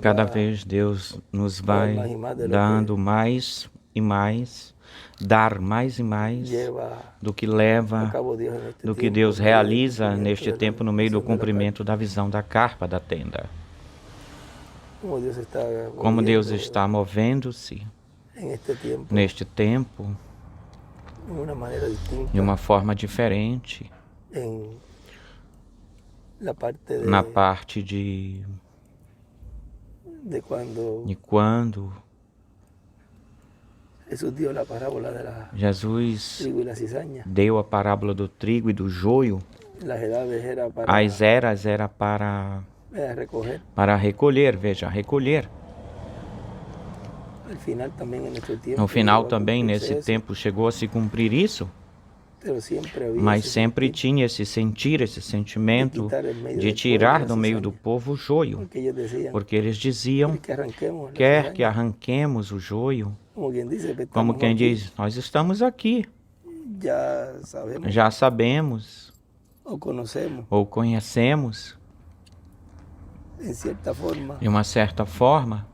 Cada vez Deus nos vai dando mais e mais, dar mais e mais do que leva, do que Deus realiza neste tempo no meio do cumprimento da visão da carpa da tenda. Como Deus está movendo-se neste tempo de uma forma diferente na parte de quando Jesus deu a parábola do trigo e do joio. As eras era para recolher, veja, recolher. No final também, nesse tempo, chegou a se cumprir isso, mas sempre tinha esse sentir, esse sentimento de tirar do meio do povo o joio, porque eles diziam, quer que arranquemos o joio, como quem diz, nós estamos aqui, já sabemos, ou conhecemos, de uma certa forma,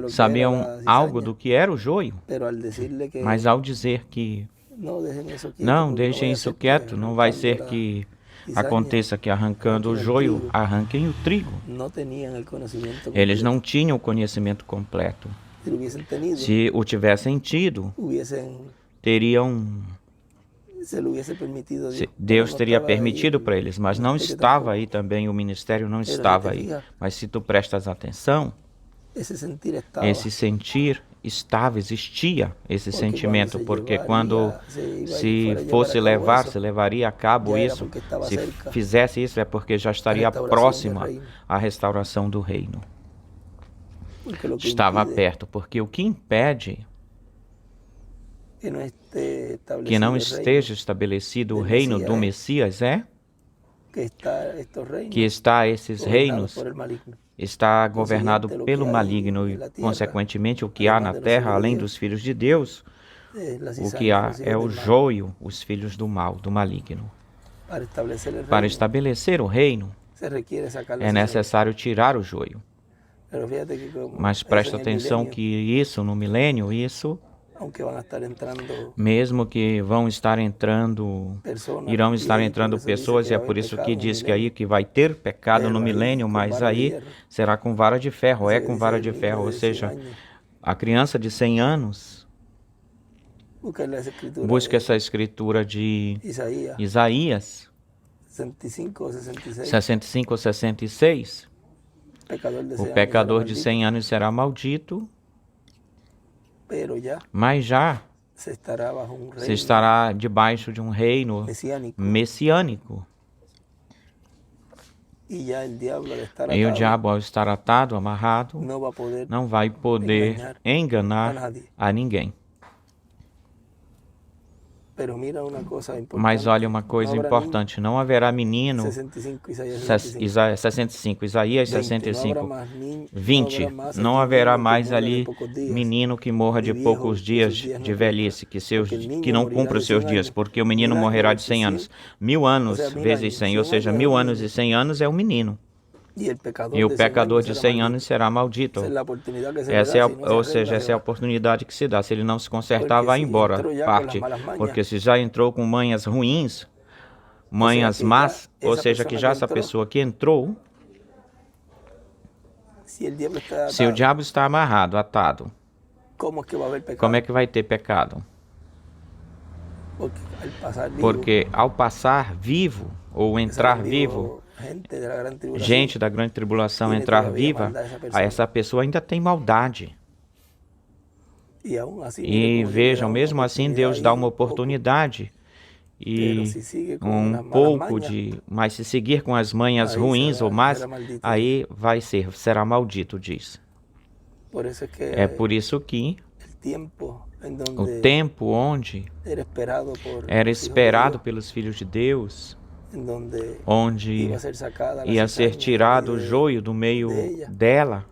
sabiam algo do que era o joio, mas ao dizer que não, deixem isso quieto, não vai ser que aconteça que arrancando o joio, arranquem o trigo. Eles não tinham o conhecimento completo. Se o tivessem tido, Deus teria permitido para eles, mas não estava aí também, o ministério não estava aí. Mas se tu prestas atenção, esse sentir existia esse sentimento, porque quando se fosse levar, se levaria a cabo isso, se fizesse isso é porque já estaria próxima a restauração do reino. Estava perto, porque o que impede que não esteja estabelecido o reino do Messias que esses reinos está governado pelo maligno e, consequentemente, o que há na terra, além dos filhos de Deus, o que há é o joio, os filhos do mal, do maligno. Para estabelecer o reino, é necessário tirar o joio. Mas presta atenção que isso, no milênio, mesmo que irão estar entrando pessoas, e é por isso que diz que aí que vai ter pecado no milênio, mas aí será com vara de ferro, com vara de ferro, ou seja, a criança de 100 anos, busca essa escritura de Isaías 65 ou 66, o pecador de 100 anos será maldito, mas já se estará debaixo de um reino messiânico. E o diabo, ao estar atado, amarrado, não vai poder enganar a ninguém. Mas olha uma coisa importante, não haverá menino, 65, Isaías 65, 20, não haverá mais ali menino que morra de poucos dias de velhice, que não cumpra os seus dias, porque o menino morrerá de 100 anos. 1000 anos vezes 100, ou seja, 1000 anos e 100 anos é um menino. E o pecador de 100 anos será maldito. Essa é a oportunidade que se dá. Se ele não se consertar, vai embora, parte. Porque se já entrou com manhas ruins, manhas más, ou seja, que já essa pessoa que entrou, se o diabo está amarrado, atado, como é que vai ter pecado? Porque ao passar vivo, ou entrar vivo, gente da grande tribulação entrar viva, essa pessoa ainda tem maldade. E vejam, mesmo assim Deus dá uma oportunidade e mas se seguir com as manhas ruins ou más, aí será maldito, diz. É por isso que o tempo onde era esperado pelos filhos de Deus, onde ia ser tirado o joio do meio dela,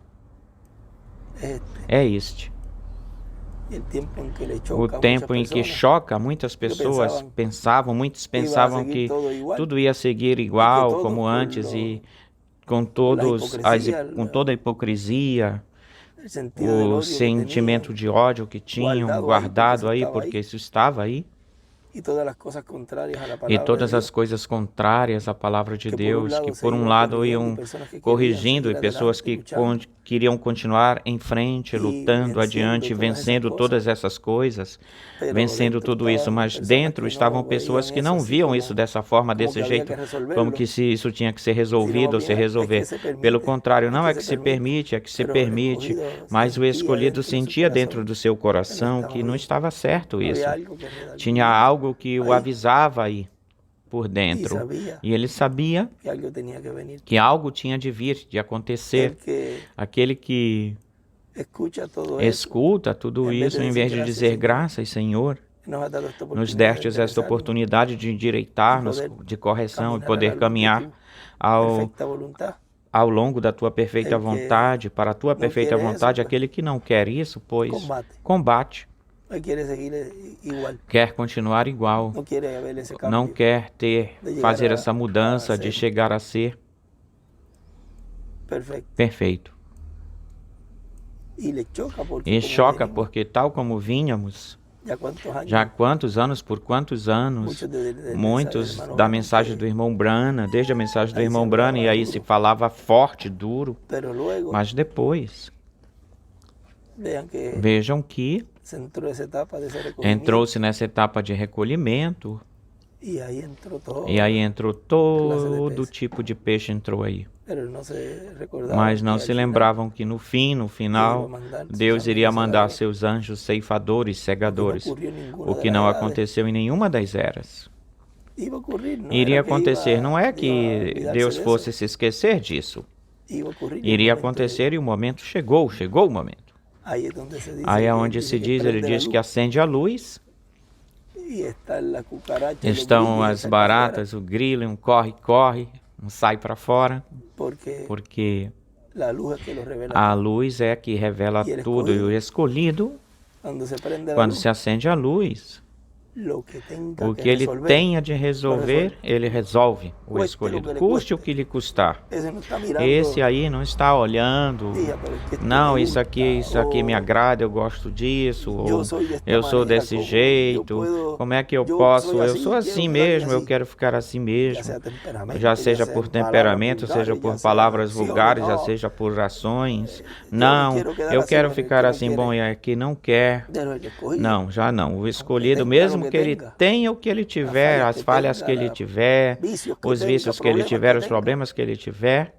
é este. O tempo em que choca, muitos pensavam que tudo ia seguir igual como antes e com toda a hipocrisia, o sentimento de ódio que tinham guardado aí, porque isso estava aí, e todas as coisas contrárias à palavra de Deus, que por um lado iam corrigindo, e pessoas que queriam continuar em frente, lutando adiante, vencendo todas essas coisas, vencendo tudo isso, mas dentro estavam pessoas que não viam isso dessa forma, desse jeito, como que se isso tinha que ser resolvido ou se resolver. Pelo contrário, não é que se permite, é que se permite, mas o escolhido sentia dentro do seu coração que não estava certo isso. Tinha algo que o avisava aí por dentro. E ele sabia que algo tinha de vir, de acontecer. Aquele que escuta tudo isso, em vez de dizer graças, Senhor, nos destes esta oportunidade de endireitar-nos, de correção e poder caminhar ao longo da tua perfeita vontade, para a tua perfeita vontade. Aquele que não quer isso, pois combate. Quer continuar igual, não quer fazer essa mudança de chegar a ser perfeito. E choca porque, tal como vínhamos, já há quantos anos, por quantos anos, muitos da mensagem do irmão Branham, desde a mensagem do irmão Branham, e aí se falava forte, duro, mas depois, vejam que entrou-se nessa etapa de recolhimento, e aí entrou todo tipo de peixe, entrou aí. Mas não se lembravam que no final, Deus iria mandar seus anjos ceifadores, cegadores, o que não aconteceu em nenhuma das eras. Iria acontecer, não é que Deus fosse se esquecer disso. Iria acontecer e o momento chegou o momento. Aí é onde se diz, ele diz que acende a luz, estão as baratas, o grilo, um corre, um sai para fora, porque a luz é que revela tudo, e o escolhido, quando se acende a luz, o que ele tenha de resolver, ele resolve, o escolhido, custe o que lhe custar. Esse aí não está olhando, não, isso aqui me agrada, eu gosto disso, ou eu sou desse jeito, como é que eu posso, eu sou assim mesmo, eu quero ficar assim mesmo, já seja por temperamento, seja por palavras vulgares, já seja por ações. Não, eu quero ficar assim, bom, e aqui não quer, não, já não, o escolhido, mesmo que ele tenha o que ele tiver, as falhas que ele tiver, os vícios que ele tiver, os problemas que ele tiver,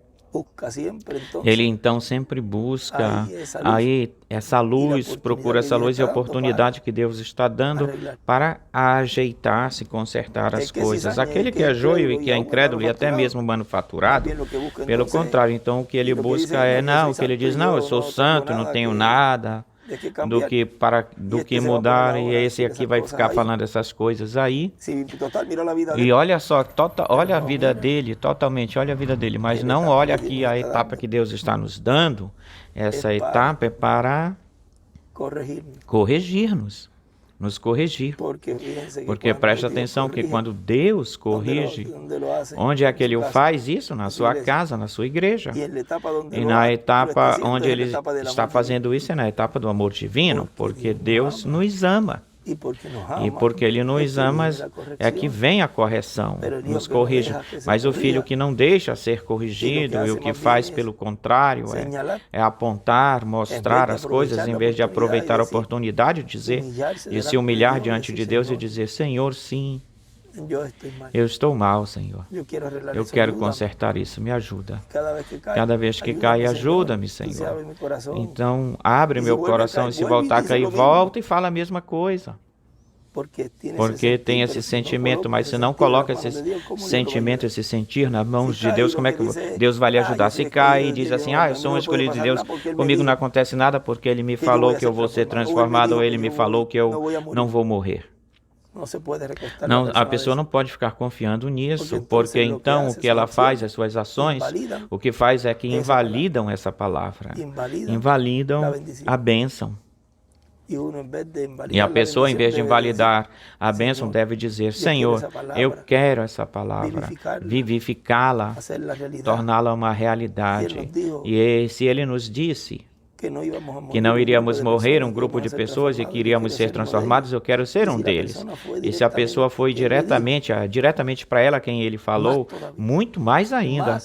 ele então sempre busca aí essa luz, procura essa luz e oportunidade que Deus está dando para ajeitar-se, consertar as coisas. Aquele que é joio e que é incrédulo e até mesmo manufaturado, pelo contrário, então o que ele busca é, não, o que ele diz, não, eu sou santo, não tenho nada do que mudar, e esse aqui vai ficar falando essas coisas aí. E olha só, olha a vida dele, totalmente, olha a vida dele, mas não olha aqui a etapa que Deus está nos dando. Essa etapa é para corrigir-nos, nos corrigir. Porque presta atenção que quando Deus corrige, onde é que Ele o faz isso? Na sua casa, na sua igreja. E na etapa onde Ele está fazendo isso é na etapa do amor divino, porque Deus nos ama. E porque Ele nos ama, é que vem a correção, nos corrige. Mas o filho que não deixa ser corrigido, e o que faz pelo contrário, é apontar, mostrar as coisas, em vez de aproveitar a oportunidade de se humilhar diante de Deus e dizer, Senhor, sim, eu estou mal, Senhor. Eu quero consertar isso, me ajuda. Cada vez que cai, ajuda-me, Senhor. Então, abre meu coração, e se voltar a cair, volta e fala a mesma coisa. Porque tem esse sentimento, mas se não coloca esse sentimento, esse sentir nas mãos de Deus, como é que Deus vai lhe ajudar? Se cai e diz assim, eu sou um escolhido de Deus, comigo não acontece nada porque Ele me falou que eu vou ser transformado, ou Ele me falou que eu não vou morrer. Não, a pessoa não pode ficar confiando nisso, porque então o que ela faz, as suas ações, o que faz é que invalidam essa palavra, invalidam a bênção. E a pessoa, em vez de invalidar a bênção, deve dizer: Senhor, eu quero essa palavra, vivificá-la, torná-la uma realidade. E se Ele nos disse que não iríamos morrer, um grupo de pessoas, e que iríamos ser transformados, eu quero ser um deles. E se a pessoa foi diretamente para ela quem ele falou, muito mais ainda,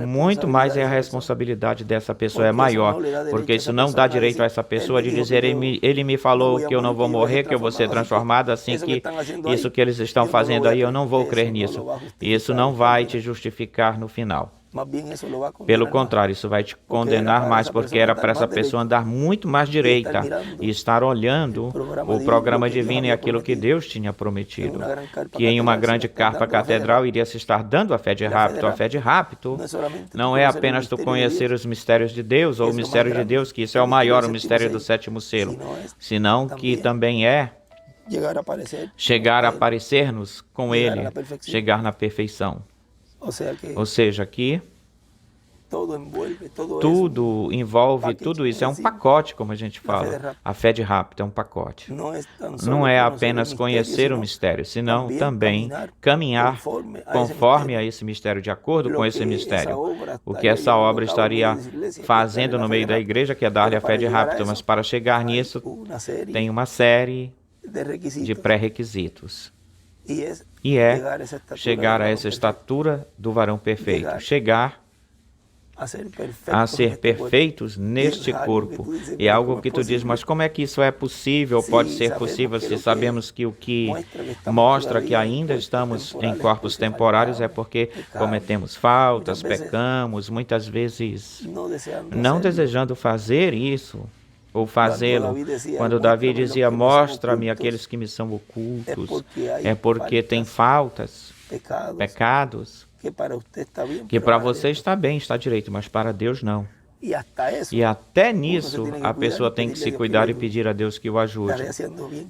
muito mais é a responsabilidade dessa pessoa, é maior, porque isso não dá direito a essa pessoa de dizer: ele me falou que eu não vou morrer, que eu vou ser transformado, assim que isso que eles estão fazendo aí, eu não vou crer nisso. Isso não vai te justificar no final. Pelo contrário, isso vai te condenar mais, porque era para essa pessoa andar muito mais direita e estar olhando o programa divino e aquilo que Deus tinha prometido, que em uma grande carpa catedral iria se estar dando a fé de rapto. A fé de rapto não é apenas tu conhecer os mistérios de Deus, ou o mistério de Deus, que isso é o maior, o mistério do sétimo selo, senão que também é chegar a parecer-nos com Ele, chegar na perfeição. Ou seja, que tudo envolve, tudo isso é um pacote, como a gente fala. A fé de rapto é um pacote. Não é apenas conhecer o mistério, senão também caminhar conforme a esse mistério, de acordo com esse mistério. O que essa obra estaria fazendo no meio da igreja, que é dar-lhe a fé de rapto, mas para chegar nisso tem uma série de pré-requisitos. E é chegar a essa estatura do varão perfeito, chegar a ser perfeitos neste corpo. E é algo que tu diz: mas como é que isso é possível? Pode ser possível se sabemos que o que mostra que ainda estamos em corpos temporários é porque cometemos faltas, pecamos, muitas vezes não desejando fazer isso, ou fazê-lo. Quando Davi dizia: mostra-me aqueles que me são ocultos, é porque tem faltas, pecados, que para você está bem, está direito, mas para Deus não. E até nisso a pessoa tem que se cuidar e pedir a Deus que o ajude.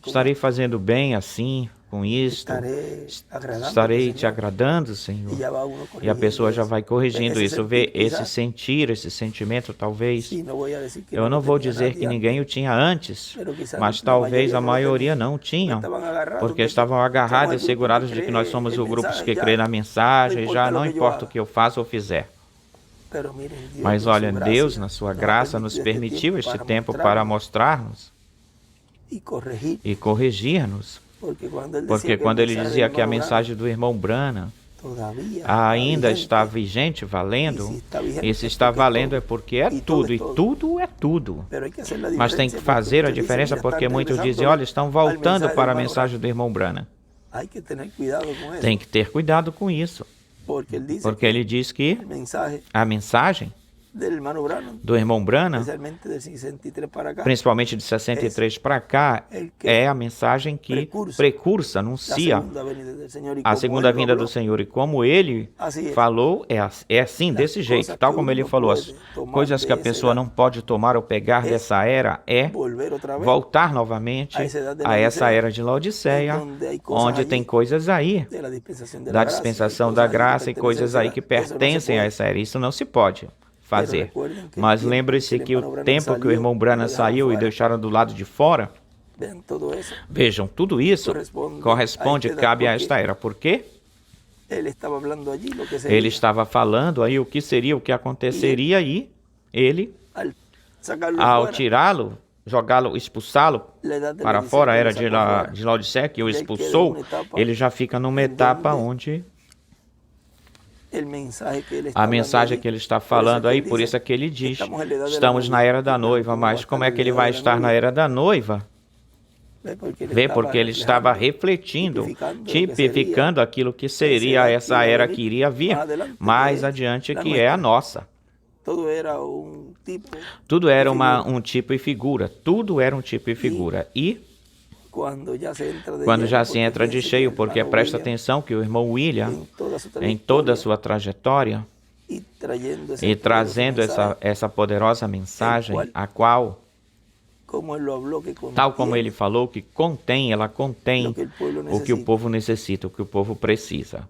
Estarei fazendo bem assim, com isto? Estarei te agradando, Senhor? E a pessoa já vai corrigindo isso, vê esse sentir, esse sentimento, talvez. Eu não vou dizer que ninguém o tinha antes, mas talvez a maioria não tinha, porque estavam agarrados e segurados de que nós somos o grupo que crê na mensagem, e já não importa o que eu faça ou fizer. Mas olha, Deus, na sua graça, nos permitiu este tempo para mostrar-nos e corrigir-nos. Porque quando ele dizia que a mensagem do irmão Branham ainda está vigente, valendo, e se está valendo é porque é tudo, e tudo é tudo. Mas tem que fazer a diferença, porque muitos dizem: olha, estão voltando para a mensagem do irmão Branham. Tem que ter cuidado com isso. Porque ele diz que a mensagem do irmão Branham, principalmente de 63 para cá, é a mensagem que precursa, anuncia a segunda vinda do Senhor. E como ele falou, é assim, desse jeito, tal como ele falou. As coisas que a pessoa não pode tomar ou pegar dessa era é voltar novamente a essa era de Laodiceia, onde tem coisas aí da dispensação da graça e coisas aí que pertencem a essa era. Isso não se pode fazer. Mas lembre-se que o tempo que o irmão Branham saiu e deixaram do lado de fora, vejam, tudo isso corresponde, cabe a esta era. Por quê? Ele estava falando aí o que seria, o que aconteceria, e ele, ao tirá-lo, jogá-lo, expulsá-lo para fora, a era de Laodiceia, que o expulsou, ele já fica numa etapa onde a mensagem que ele está falando aí, por isso é que ele diz: estamos na era da noiva. Mas como é que ele vai estar na era da noiva? Vê, porque ele estava refletindo, tipificando aquilo que seria essa era que iria vir mais adiante, que é a nossa. Tudo era um tipo e figura. Tudo era um tipo e figura. E quando já se entra de cheio, porque presta atenção que o irmão William, em toda a sua trajetória, e trazendo essa poderosa mensagem, a qual Tal como ele falou que contém, ela contém o que o povo necessita, o que o povo precisa.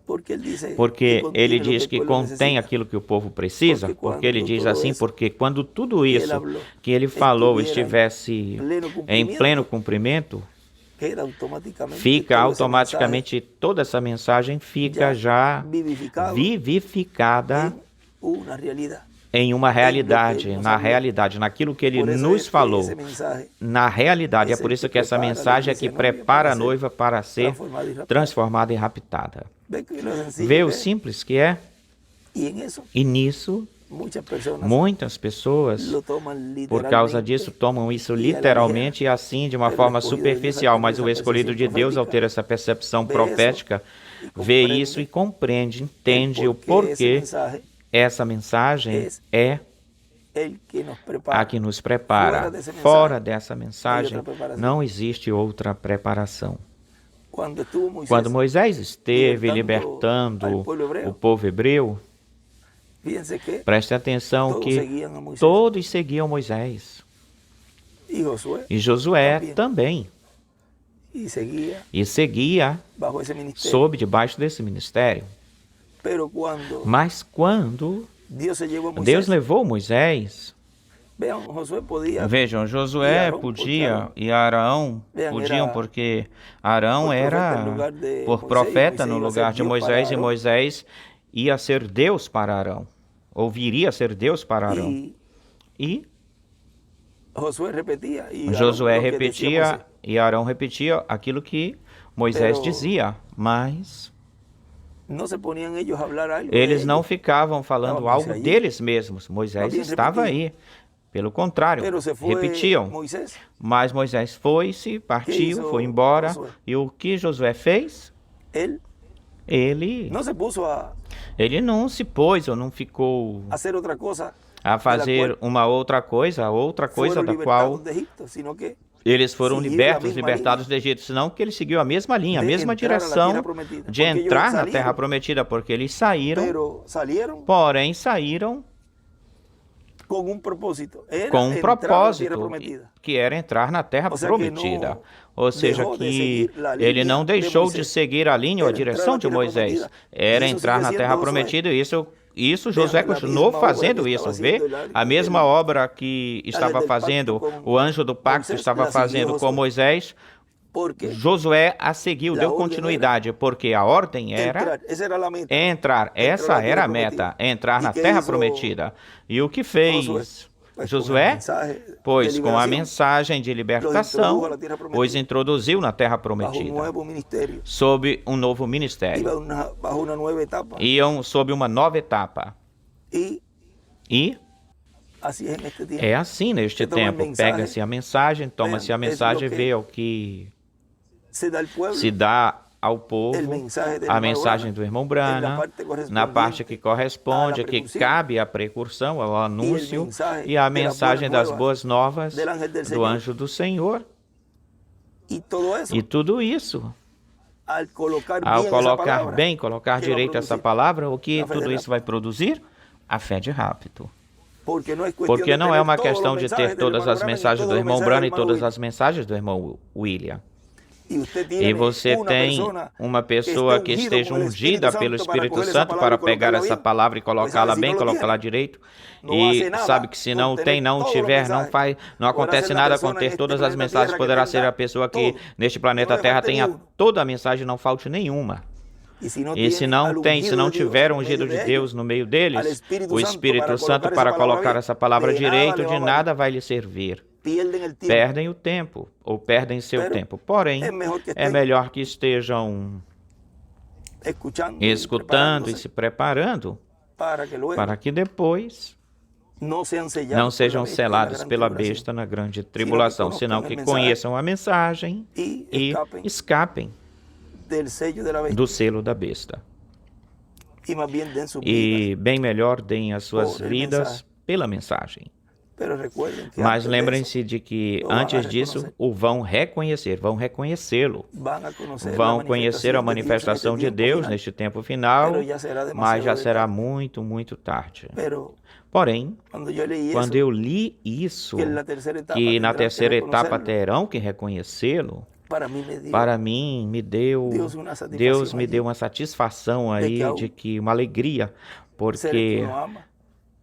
Porque ele diz que contém aquilo que o povo precisa, porque ele diz assim, porque quando tudo isso que ele falou estivesse em pleno cumprimento, fica automaticamente, toda essa mensagem fica já vivificada em uma realidade, naquilo que ele nos falou, na realidade. É por isso que essa mensagem é que prepara a noiva para ser transformada e raptada. Vê o simples que é? E nisso, muitas pessoas, por causa disso, tomam isso literalmente e assim, de uma forma superficial. Mas o escolhido de Deus, ao ter essa percepção profética, vê isso e compreende, entende o porquê. Essa mensagem é a que nos prepara. Fora dessa mensagem, não existe outra preparação. Quando Moisés esteve libertando o povo hebreu, preste atenção que todos seguiam Moisés. E Josué também. E seguia debaixo desse ministério. Mas quando Deus levou Moisés, vejam, Josué podia e Arão podiam, porque Arão era por profeta no lugar de Moisés, e Moisés ia ser Deus para Arão, ou viria a ser Deus para Arão. E Josué repetia e Arão repetia aquilo que Moisés dizia, mas eles não ficavam falando algo deles mesmos. Moisés estava aí. Pelo contrário, repetiam. Mas Moisés foi-se, partiu, foi embora. E o que Josué fez? Ele não se pôs ou não ficou a fazer uma outra coisa da qual eles foram libertados do Egito, senão que ele seguiu a mesma linha, a mesma direção de entrar na Terra Prometida, porque eles saíram, porém saíram com um propósito, que era entrar na Terra Prometida. Ou seja, que ele não deixou de seguir a linha ou a direção de Moisés, era entrar na Terra Prometida, e isso Josué continuou fazendo isso, vê? A mesma obra que estava fazendo, o anjo do pacto estava fazendo com Moisés, Josué a seguiu, deu continuidade, porque a ordem era entrar, essa era a meta, entrar na Terra Prometida. E o que fez Josué? Pois com a mensagem de libertação, os introduziu na Terra Prometida, sob um novo ministério. Iam sob uma nova etapa. E é assim neste tempo. Pega-se a mensagem, toma-se a mensagem, vê o que se dá ao povo, a mensagem do irmão Branham, na parte que corresponde, que cabe à precursão, ao anúncio, e a mensagem das boas novas do anjo do Senhor. E tudo isso, ao colocar direito essa palavra, o que tudo isso vai produzir? A fé de rápido. Porque não é uma questão de ter todas as mensagens do irmão Branham e todas as mensagens do irmão William. E você tem uma pessoa que esteja ungida pelo Espírito Santo para pegar essa palavra e colocá-la bem, colocá-la direito. E sabe que se não tiver, não acontece nada com ter todas as mensagens. Poderá ser a pessoa que neste planeta Terra tenha toda a mensagem e não falte nenhuma. E se não tiver um ungido de Deus no meio deles, o Espírito Santo para colocar essa palavra direito, de nada vai lhe servir. Perdem o tempo, ou perdem seu tempo. Porém, é melhor que estejam escutando e se preparando para que depois não sejam selados pela besta na grande tribulação, senão que conheçam a mensagem e escapem do selo da besta. E bem melhor deem as suas vidas pela mensagem, Mas lembrem-se de que antes disso o vão reconhecê-lo. Vão conhecer a manifestação de Deus neste tempo final, mas já será muito, muito tarde. Porém, quando eu li isso, que na terceira etapa terão que reconhecê-lo, para mim, Deus me deu uma satisfação aí, de que uma alegria, porque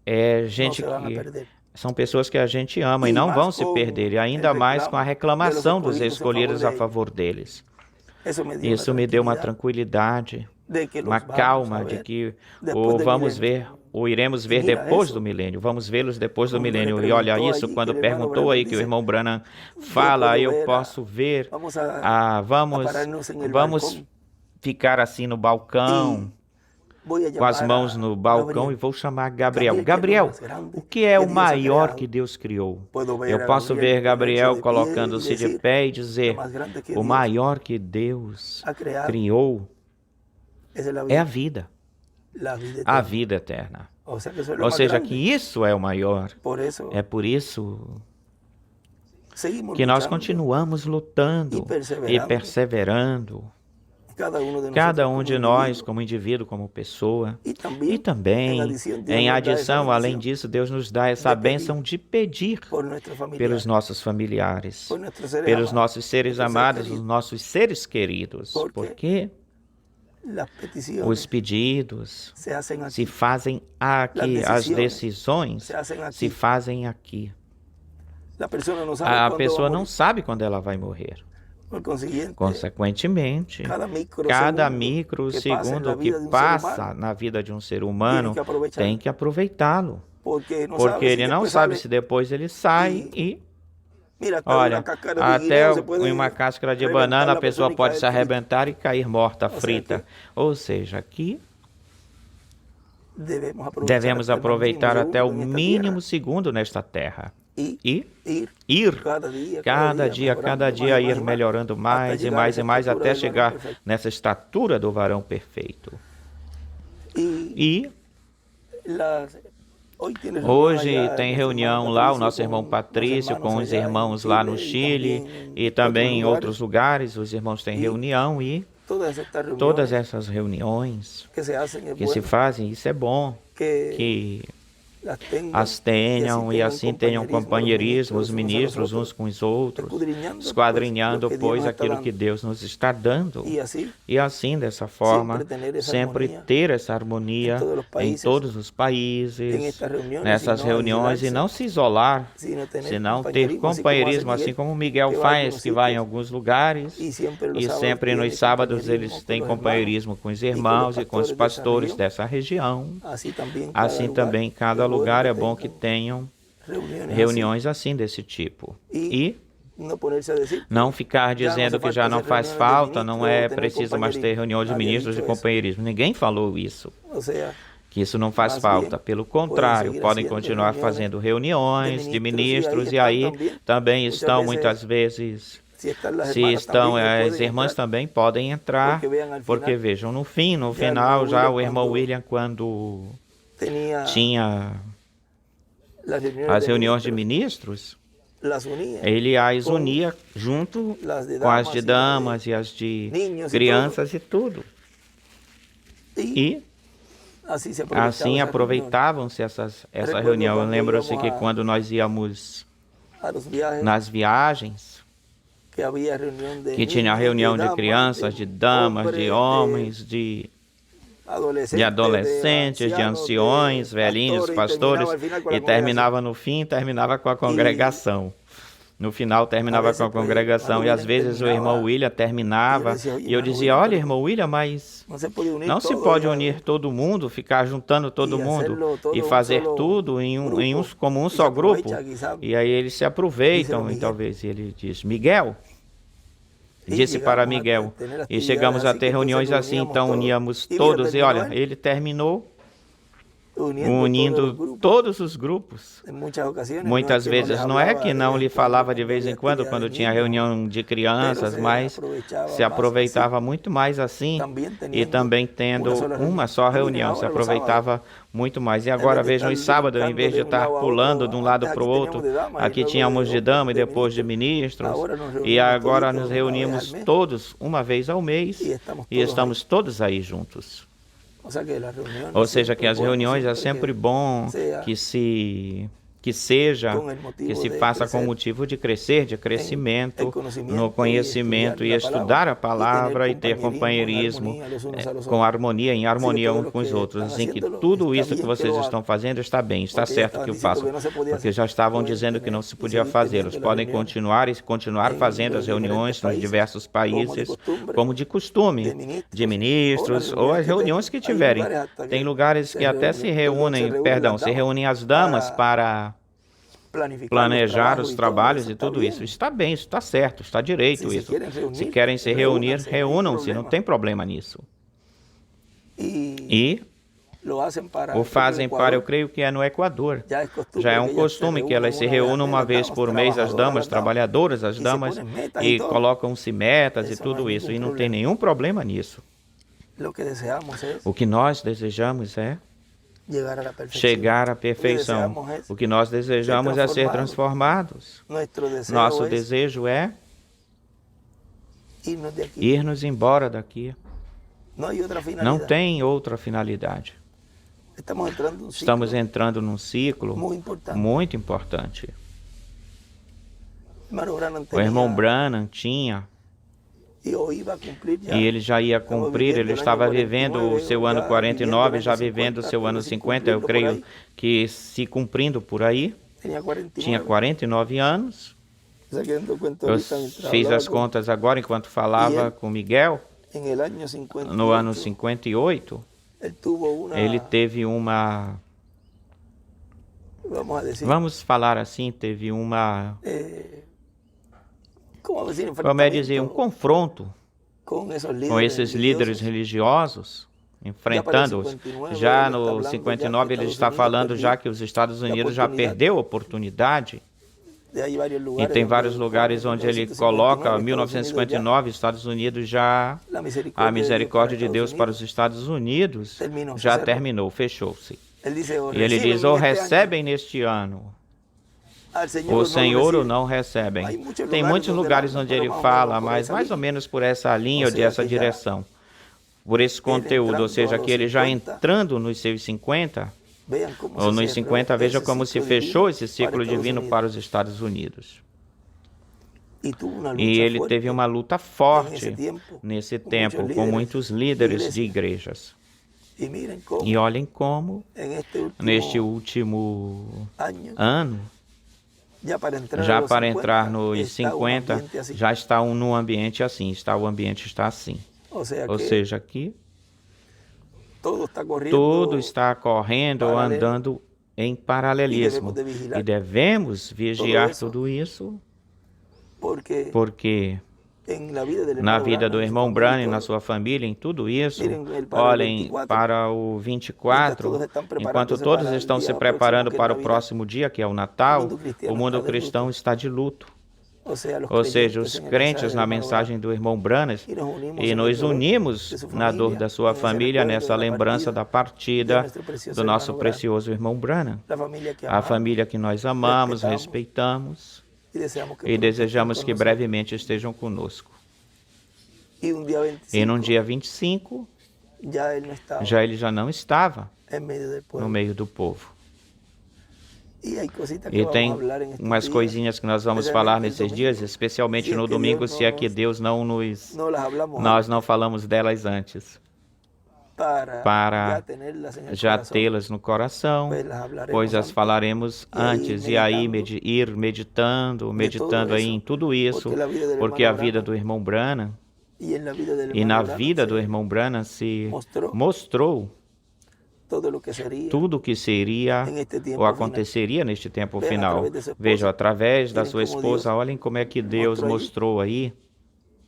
é gente que são pessoas que a gente ama e não vão se perder, e ainda mais com a reclamação dos escolhidos a favor deles. Isso me deu uma tranquilidade, uma calma de que ou iremos ver depois do milênio. Vamos vê-los depois do milênio. E olha isso, quando perguntou aí que o irmão Branham fala, eu posso ver, vamos ficar assim no balcão, com as mãos no balcão, e vou chamar Gabriel. Gabriel, o que é o maior que Deus criou? Eu posso ver Gabriel colocando-se de pé e dizer, o maior que Deus criou é a vida. A vida eterna. Ou seja, que isso é o maior. É por isso que nós continuamos lutando e perseverando. Cada um de nós, como indivíduo, como pessoa. E também, em adição, além disso, Deus nos dá essa bênção de pedir pelos nossos familiares, pelos nossos seres amados, os nossos seres queridos. Porque os pedidos se fazem aqui, as decisões se fazem aqui. A pessoa não sabe quando ela vai morrer. Consequentemente, cada microsegundo que passa na vida de um ser humano tem que aproveitá-lo. Porque ele não sabe se depois ele sai e... Olha, até em uma casca de banana a pessoa pode se arrebentar e cair morta, frita. Ou seja, aqui devemos aproveitar até o mínimo segundo nesta terra. E ir, cada dia ir melhorando mais e mais e mais até chegar nessa estatura do varão perfeito. E hoje tem reunião lá, o nosso irmão Patrício com os irmãos lá no Chile e também em outros lugares, os irmãos têm reunião e todas essas reuniões que se fazem, isso é bom, que as tenham e assim tenham companheirismo, os ministros uns com os outros, esquadrinhando, pois, aquilo que Deus nos está dando. E assim, dessa forma, sempre ter essa harmonia em todos os países, nessas reuniões, e não se isolar, senão ter companheirismo, assim como Miguel faz, que vai em alguns lugares, e sempre nos sábados eles têm companheirismo com os irmãos e com os pastores dessa região. Assim também, cada lugar é bom que tenham reuniões assim desse tipo. E não ficar dizendo que já não faz falta, não é preciso mais ter reuniões de ministros de companheirismo. Ninguém falou isso, que isso não faz falta. Pelo contrário, podem continuar fazendo reuniões de ministros e aí também estão muitas vezes... Se estão, as irmãs também podem entrar, porque vejam, no final já o irmão William, quando tinha as reuniões de ministros, ele as unia junto com as de damas e as de crianças e tudo. E assim aproveitavam-se essa reunião. Eu lembro-se que quando nós íamos nas viagens, que tinha reunião de crianças, de damas, de homens, de adolescentes, de anciões, velhinhos, pastores, e terminava com a congregação. No final terminava com a congregação, e às vezes o irmão William terminava, e eu dizia, olha, irmão William, mas não se pode unir todo mundo, ficar juntando todo mundo e fazer tudo como um só grupo. E aí eles se aproveitam, e talvez ele diz, Miguel, disse para Miguel, e chegamos a ter reuniões assim, então uníamos todos, e olha, ele terminou, unindo todos os grupos. Muitas vezes não é que não lhe falava de vez em quando tinha reunião de crianças, mas se aproveitava muito mais assim, e também tendo uma só reunião, se aproveitava muito mais. E agora vejam, os sábados, em vez de estar pulando de um lado para o outro, aqui tínhamos de dama e depois de ministros, e agora nos reunimos todos uma vez ao mês, e estamos todos aí juntos. Ou seja, que as reuniões é sempre bom que se faça com motivo de crescer, de crescimento no conhecimento e estudar a palavra e ter companheirismo com harmonia, em harmonia uns com os outros, em que tudo isso que vocês estão fazendo está bem, está certo que o façam, porque já estavam dizendo que não se podia fazê-los. Podem continuar fazendo as reuniões nos diversos países, como de costume, de ministros ou as reuniões que tiverem. Tem lugares que até se reúnem as damas para planejar os trabalhos e tudo isso. Está bem, isso está certo, está direito isso. Se querem se reunir, reúnam-se, não tem problema nisso. E o fazem para, eu creio que é no Equador. Já é um costume que elas se reúnam uma vez por mês, as damas trabalhadoras, as damas, e colocam-se metas e tudo isso, e não tem nenhum problema nisso. O que nós desejamos é chegar à perfeição. O que nós desejamos é ser transformados. Nosso desejo é ir-nos embora daqui. Não tem outra finalidade. Estamos entrando num ciclo muito importante. O irmão Branham tinha, e ele já ia cumprir, ele estava vivendo o seu ano 49, já vivendo o seu ano 50, eu creio que se cumprindo por aí. Tinha 49 anos. Eu fiz as contas agora enquanto falava com Miguel. No ano 58, ele teve uma... Vamos falar assim, teve uma... Como é dizer, um confronto com esses líderes religiosos, enfrentando-os. Já no 59 ele está falando já que os Estados Unidos já perdeu a oportunidade, e tem vários lugares onde ele coloca 1959, Estados Unidos já, a misericórdia de Deus para os Estados Unidos já terminou, fechou-se. E ele diz, ou recebem neste ano, o Senhor ou não recebem. Tem muitos lugares onde ele fala, mas mais ou menos por essa linha ou dessa direção, por esse conteúdo, ou seja, que ele já entrando nos seus 50, ou nos 50, veja como se fechou esse ciclo divino para os Estados Unidos. E ele teve uma luta forte nesse tempo, com muitos líderes de igrejas. E olhem como, neste último ano, já para entrar nos 50, já está num ambiente assim, o ambiente está assim. Ou seja, aqui, tudo está correndo ou andando em paralelismo. E devemos vigiar tudo isso, porque na vida do irmão Branham e na sua família, em tudo isso, olhem para o 24, enquanto todos estão se preparando para o próximo dia, que é o Natal, o mundo cristão está de luto. Ou seja, os crentes na mensagem do irmão Branham, e nos unimos na dor da sua família, nessa lembrança da partida do nosso precioso irmão Branham. A família que nós amamos, respeitamos, e desejamos que brevemente estejam conosco. E no dia 25, ele já não estava no meio do povo. E tem umas coisinhas que nós vamos falar nesses dias, especialmente no domingo, se é que Deus nós não falamos delas antes, para já tê-las no coração, pois as falaremos antes, e aí ir meditando aí em tudo isso, porque a vida do irmão Branham, e na vida do irmão Branham se mostrou tudo o que seria ou aconteceria neste tempo final. Vejam, através da sua esposa, olhem como é que Deus mostrou aí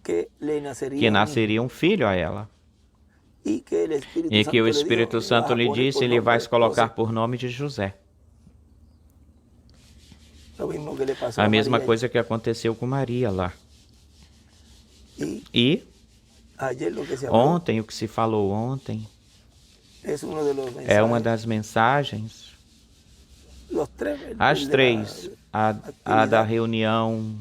que nasceria um filho a ela. E que o Espírito Santo lhe disse, ele vai se colocar por nome de José. A mesma coisa que aconteceu com Maria lá. E ontem, o que se falou ontem, é uma das mensagens, as três, a da reunião,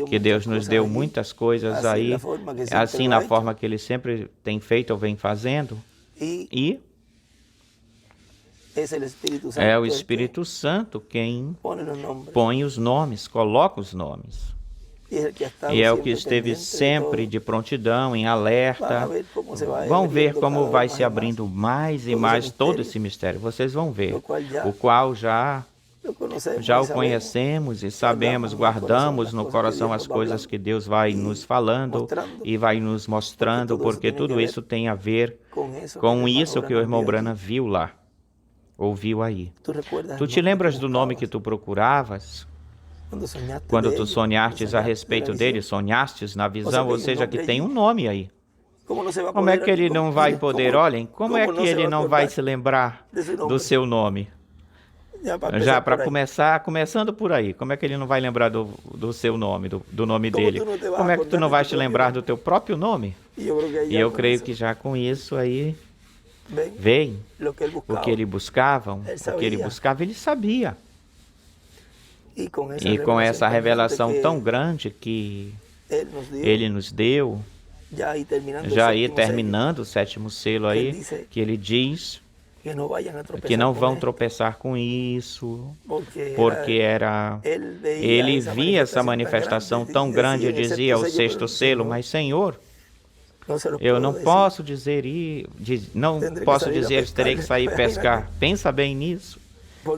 que Deus nos deu muitas coisas aí, assim na forma que Ele sempre tem feito ou vem fazendo, e é o Espírito Santo quem põe os nomes, coloca os nomes. E é o que esteve sempre de prontidão, em alerta. Vão ver como vai se abrindo mais e mais todo esse mistério. Vocês vão ver, o qual já o conhecemos e sabemos, guardamos no coração as coisas que Deus vai nos falando e vai nos mostrando, porque tudo isso tem a ver com isso que o irmão Branham viu lá, ouviu aí. Tu te lembras do nome que tu procuravas? Quando tu sonhastes a respeito dele, sonhastes na visão, ou seja, que tem um nome aí. Como é que ele não vai poder, olhem, como é que ele não vai se lembrar do seu nome? Já para começar, começando por aí, como é que ele não vai lembrar do seu nome, do nome dele? Como é que tu não vais te lembrar do teu próprio nome? E eu creio que já com isso aí, vem o que ele buscava, ele sabia. E com essa revelação tão grande que Ele nos deu, já aí terminando o sétimo selo aí, que Ele diz que não vão tropeçar com isso, porque Ele via essa manifestação tão grande e dizia o sexto selo, mas Senhor, eu não posso dizer, terei que sair pescar. Pensa bem nisso.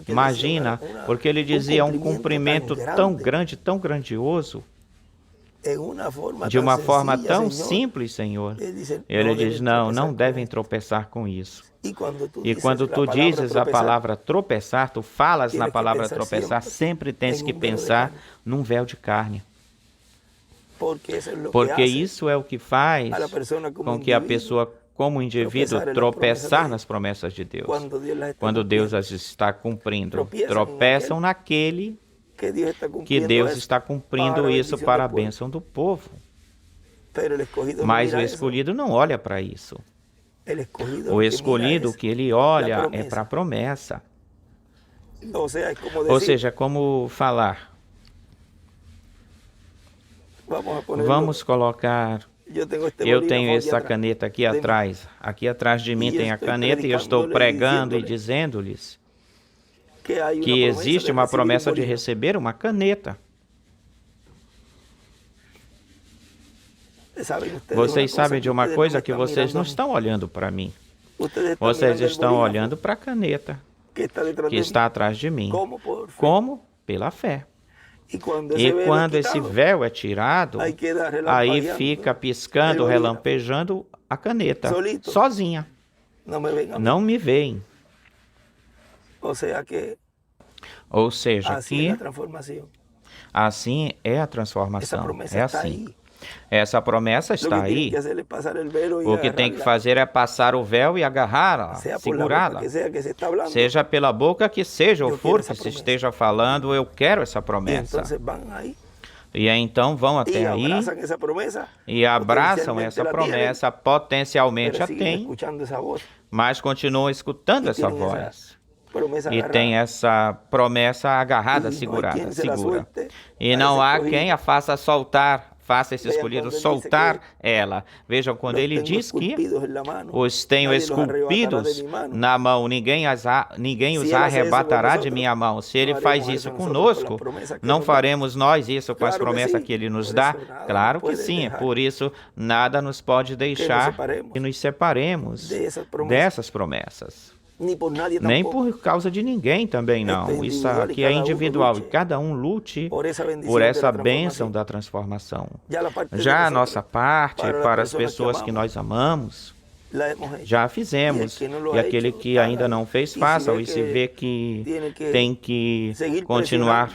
Imagina, porque ele dizia um cumprimento tão grande, tão grandioso, de uma forma tão simples, Senhor. Ele diz, não devem tropeçar com isso. E quando tu dizes a palavra tropeçar, tu falas na palavra tropeçar, sempre tens que pensar num véu de carne. Porque isso é o que faz com que a pessoa, como indivíduo, tropeçar nas promessas de Deus. Quando Deus as está cumprindo, tropeçam naquele que Deus está cumprindo isso para a bênção do povo. Mas o escolhido não olha para isso. O escolhido, o que ele olha é para a promessa. Ou seja, como falar. Vamos colocar... Eu tenho essa caneta aqui atrás. Aqui atrás de mim tem a caneta e eu estou pregando e dizendo-lhes que existe uma promessa de receber uma caneta. Vocês sabem de uma coisa que vocês não estão olhando para mim. Vocês estão olhando para a caneta que está atrás de mim. Como? Pela fé. E quando esse véu é tirado, aí fica piscando, relampejando a caneta, sozinha. Não me veem. Ou seja, que assim é a transformação. É assim. Essa promessa está aí. O que tem que fazer é passar o véu e agarrá-la, segurá-la. Seja pela boca que seja, ou for que se esteja falando, eu quero essa promessa. E então vão até aí e abraçam essa promessa, potencialmente a têm, mas continuam escutando essa voz. E tem essa promessa agarrada, segura. E não há quem a faça soltar. Faça esse escolhido soltar ela. Vejam, quando ele diz que os tenho esculpidos na mão, ninguém os arrebatará de minha mão. Se ele faz isso conosco, não faremos nós isso com as promessas que ele nos dá? Claro que sim. Por isso, nada nos pode deixar que nos separemos dessas promessas. Nem por causa de ninguém também, não. Isso aqui é individual. E cada um lute por essa bênção da transformação. Já a nossa parte, para as pessoas que nós amamos, já fizemos. E aquele que ainda não fez, faça. E se vê que tem que continuar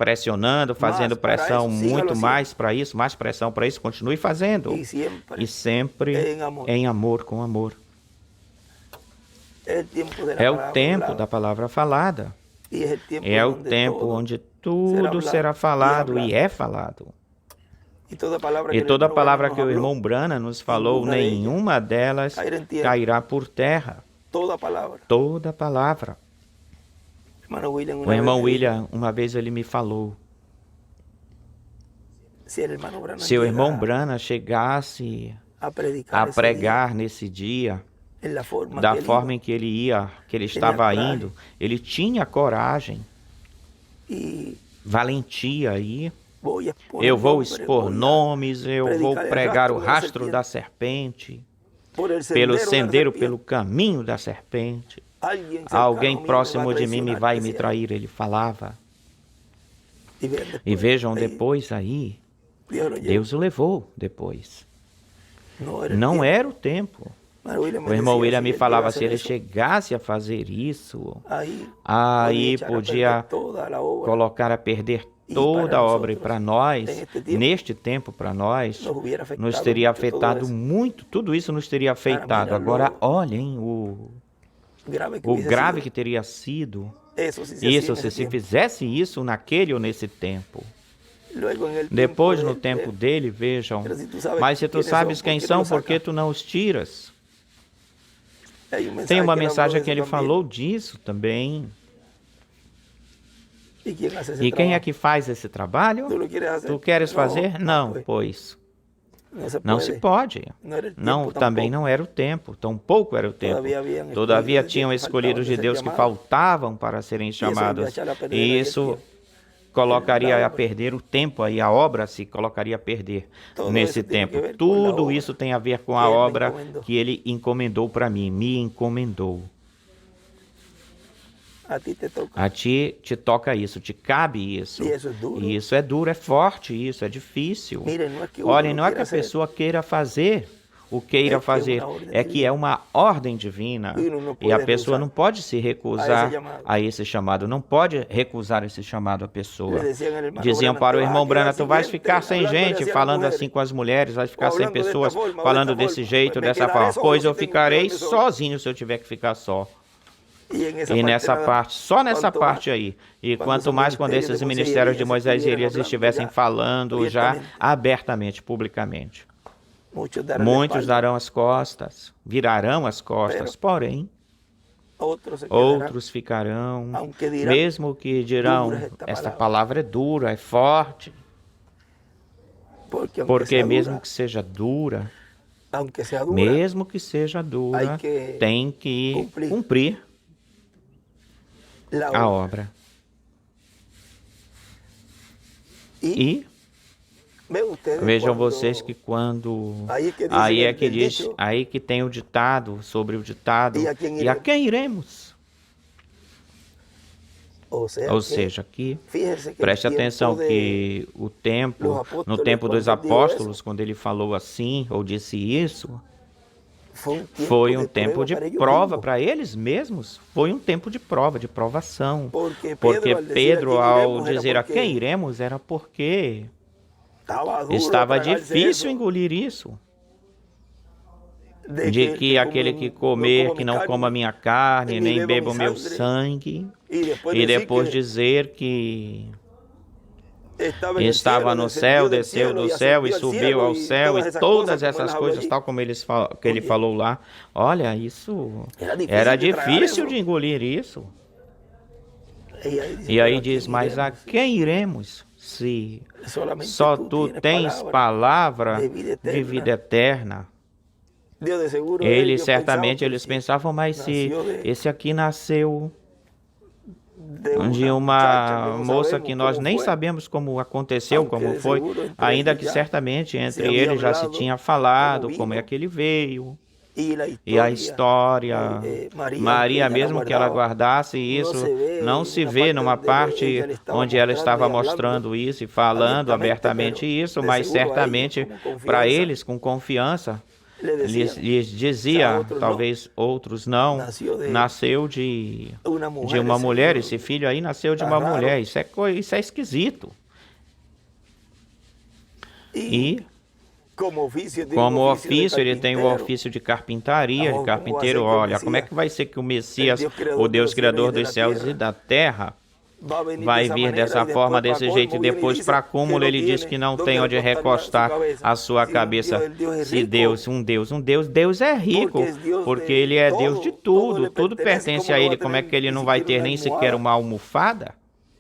pressionando, fazendo pressão muito mais para isso, mais pressão para isso, continue fazendo. E sempre em amor, com amor. É o tempo da palavra falada. É o tempo onde tudo será falado e é falado. E toda palavra que o irmão Branham nos falou, nenhuma delas cairá por terra. Toda palavra. O irmão William, uma vez ele me falou, se o irmão Branham chegasse a pregar nesse dia, da forma em que ele ia, que ele estava indo, ele tinha coragem, valentia aí. Eu vou expor nomes, eu vou pregar o rastro da serpente, pelo sendero, pelo caminho da serpente. Alguém próximo de mim vai me trair, ele falava. E vejam depois aí, Deus o levou depois. Não era o tempo. O irmão William me falava, se ele chegasse a fazer isso, aí podia colocar a perder toda a obra. E para nós, neste tempo para nós, nos teria afetado muito, tudo isso nos teria afetado. Agora olhem o grave que teria sido isso se fizesse isso naquele ou nesse tempo. Depois, no tempo dele, vejam, mas se tu sabes quem são, por que tu não os tiras? Tem uma mensagem que ele falou disso também. E quem é que faz esse trabalho? Tu queres fazer? Não, pois não se pode. Não, também não era o tempo, tampouco era o tempo. Todavia tinham escolhidos de Deus que faltavam para serem chamados. E isso colocaria a perder o tempo aí, a obra se colocaria a perder nesse tempo. Tudo isso tem a ver com a obra que ele encomendou para mim, me encomendou. A ti te toca isso, te cabe isso. E isso é duro, é forte, isso é difícil. Olhem, não é que a pessoa queira fazer o queira fazer, é que é uma ordem divina. E a pessoa não pode se recusar a esse chamado, não pode recusar esse chamado à pessoa. Diziam para o irmão Branham, tu vais ficar sem gente falando assim com as mulheres, vais ficar sem pessoas falando desse jeito, dessa forma. Pois eu ficarei sozinho se eu tiver que ficar só. E nessa parte, só nessa parte aí. E quanto mais quando esses ministérios de Moisés e Elias estivessem falando já abertamente, publicamente. Muitos darão as costas, virarão as costas, porém, outros ficarão, mesmo que dirão, esta palavra é dura, é forte, porque mesmo que seja dura, tem que cumprir a obra. E vejam vocês que quando aí é que diz, aí que tem o ditado sobre o ditado, e a quem iremos? Ou seja, aqui, preste atenção que o tempo, no tempo dos apóstolos, quando ele falou assim, ou disse isso, foi um tempo de prova para eles mesmos. Foi um tempo de prova, de provação. Porque Pedro, ao dizer a quem iremos, era porque estava difícil engolir isso. De que aquele que comer, que não coma minha carne, nem beba o meu sangue. E depois dizer que estava no céu, desceu do céu e subiu ao céu, e todas essas coisas, tal como que ele falou lá. Olha, isso era difícil de engolir isso. E aí diz, mas a quem iremos se só tu tens palavra de vida eterna? Eles certamente eles pensavam, mas se esse aqui nasceu de uma moça que nós nem sabemos como aconteceu, como foi, ainda que certamente entre eles já se tinha falado como é que ele veio. E a história, Maria, mesmo que ela guardasse isso, não se vê numa parte onde ela estava mostrando isso e falando abertamente isso, mas certamente para eles, com confiança, lhes dizia, talvez outros não, nasceu de uma mulher, esse filho aí nasceu de uma mulher, isso é esquisito. E como ofício, ele tem o ofício de carpintaria, de carpinteiro. Olha, como é que vai ser que o Messias, o Deus Criador dos céus e da terra, vai vir dessa forma, desse jeito, e depois, para cúmulo, ele diz que não tem onde recostar a sua cabeça. Se Deus é rico, porque ele é Deus de tudo, tudo pertence a ele. Como é que ele não vai ter nem sequer uma almofada?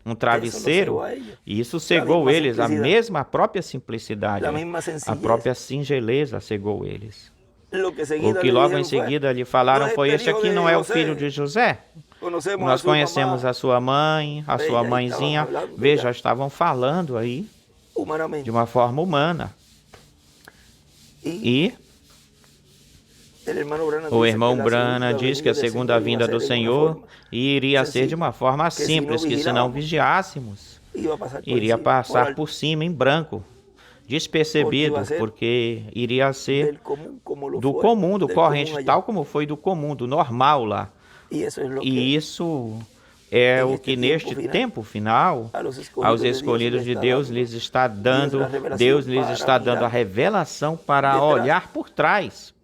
Um travesseiro? E isso cegou eles, a própria simplicidade, a própria singeleza cegou eles. O que logo em seguida lhe falaram foi: este aqui não é o filho de José? Nós conhecemos a sua mãe, a sua mãezinha. Veja, estavam falando aí de uma forma humana. E o irmão Brana diz que a segunda vinda do Senhor iria ser de uma forma simples, que se não vigiássemos, iria passar por cima em branco, despercebido, porque iria ser do comum, do corrente, tal como foi do comum, do normal lá. E isso é o que neste tempo final, aos escolhidos de Deus lhes está dando, Deus lhes está dando a revelação para olhar por trás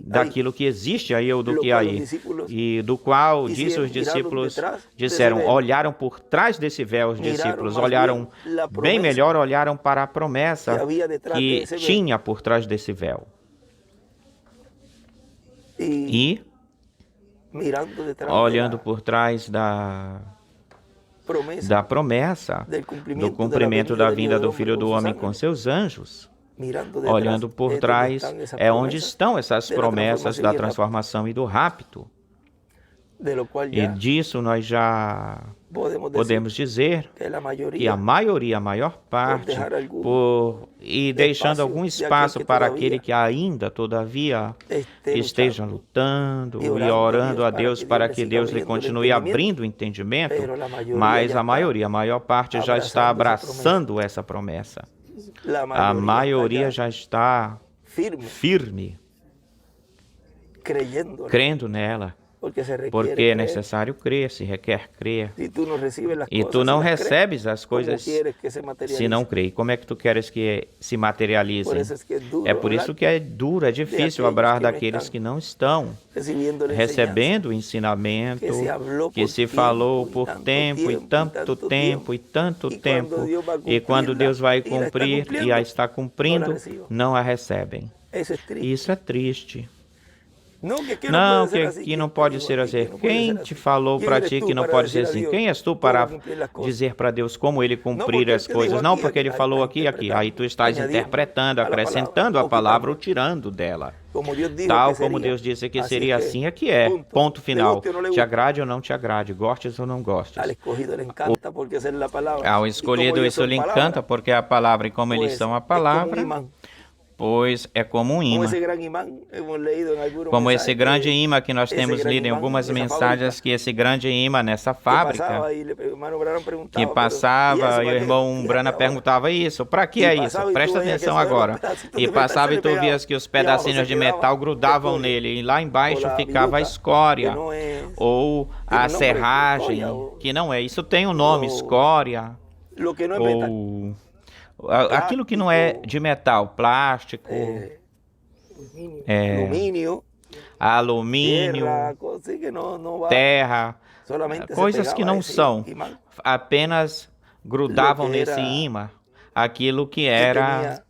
daquilo que existe aí ou do que há aí, e do qual, disse os discípulos, disseram, olharam por trás desse véu, os discípulos olharam, bem melhor, olharam para a promessa que tinha por trás desse véu. E olhando por trás da promessa, do cumprimento da vinda do Filho do Homem com seus anjos, olhando por trás é onde estão essas promessas da transformação e do rapto. E disso nós já podemos dizer que a maioria, a maior parte, e deixando algum espaço para aquele que ainda, todavia, esteja lutando e orando a Deus para que Deus lhe continue abrindo o entendimento, mas a maioria, a maior parte já está abraçando essa promessa. A maioria já está firme, crendo nela. Porque é necessário crer, se requer crer. E tu não recebes as coisas se não crê. Como é que tu queres que se materializem? É por isso que é duro, é difícil hablar daqueles que não estão recebendo o ensinamento que se falou por tempo e tanto tempo e tanto tempo. E quando Deus vai cumprir e a está cumprindo, não a recebem. Isso é triste. Não, que aqui não pode ser assim. Quem te falou para ti que não pode ser assim? Quem és tu para dizer para Deus como Ele cumprir as coisas? Não, porque Ele falou aqui e aqui. Aí tu estás interpretando, acrescentando a palavra ou tirando dela. Tal como Deus disse que seria assim, é que é. Ponto final. Te agrade ou não te agrade, gostes ou não gostes. Ao escolhido isso lhe encanta porque é a palavra, e como eles são a palavra, pois é como um imã. Como esse grande imã que nós temos lido em algumas mensagens, que esse grande imã nessa fábrica, que passava, e o irmão Brana perguntava isso, para que é isso? Presta atenção agora. E passava e tu vias que os pedacinhos de metal grudavam nele, e lá embaixo ficava a escória, ou a serragem, que não é. Isso tem um nome, escória, ou aquilo que não é de metal, plástico, alumínio, terra, coisas que não são, apenas grudavam nesse imã aquilo que era,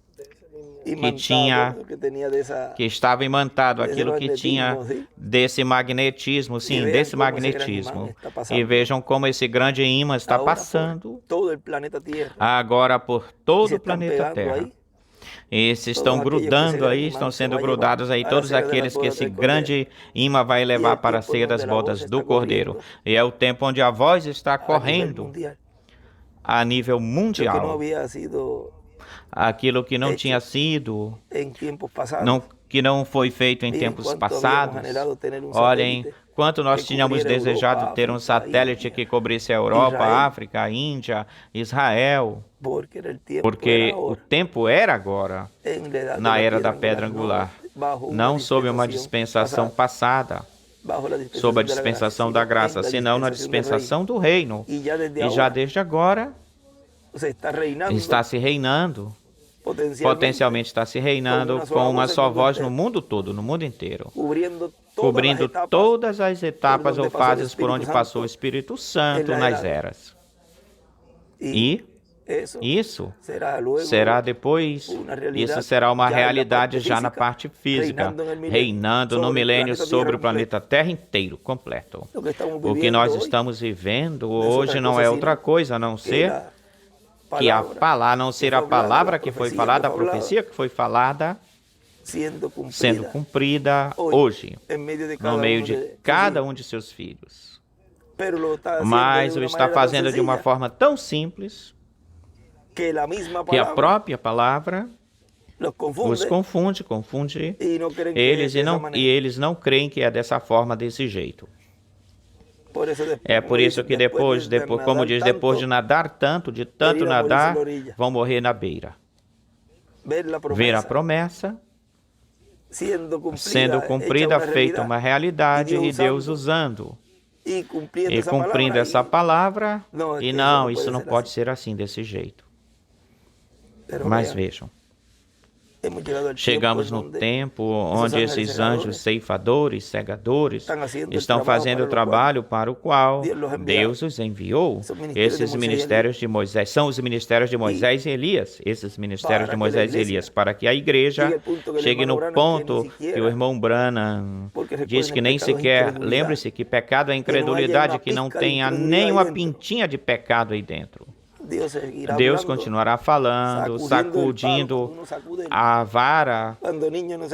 que estava imantado, aquilo que tinha desse magnetismo, sim, desse magnetismo. E vejam como esse grande imã está passando agora por todo o planeta Terra. E se estão grudando aí, estão sendo grudados aí todos aqueles que esse grande imã vai levar para a ceia das bodas do Cordeiro. E é o tempo onde a voz está correndo a nível mundial. Aquilo que não tinha sido, que não foi feito em tempos passados. Olhem, quanto nós tínhamos desejado ter um satélite que cobrisse a Europa, a África, a Índia, Israel, porque o tempo era agora, na era da pedra angular. não sob uma dispensação passada, sob a dispensação da graça, senão na dispensação do reino. E já desde agora está se reinando, potencialmente está se reinando com uma só voz no mundo todo, no mundo inteiro, cobrindo todas as etapas ou fases por onde passou o Espírito Santo nas eras. E isso será depois, isso será uma realidade já na parte física, reinando no milênio sobre o planeta Terra inteiro, completo. O que nós estamos vivendo hoje não é outra coisa a não ser que a palavra que foi falada, a profecia que foi falada, sendo cumprida hoje, no meio de cada um de seus filhos. Mas o está fazendo de uma forma tão simples que a própria palavra os confunde eles não creem que é dessa forma, desse jeito. É por isso que depois, como diz, depois de nadar tanto, de tanto nadar, vão morrer na beira. Ver a promessa sendo cumprida, feita uma realidade, e Deus usando e cumprindo essa palavra. E não, isso não pode ser assim, desse jeito. Mas vejam, chegamos no tempo onde esses anjos ceifadores, segadores, estão fazendo o trabalho para o qual Deus os enviou. Esses ministérios de Moisés, são os ministérios de Moisés e Elias, esses ministérios de Moisés e Elias, para que a igreja chegue no ponto que o irmão Branham diz que nem sequer, lembre-se que pecado é incredulidade, que não tenha nenhuma pintinha de pecado aí dentro. Deus continuará falando, sacudindo a vara,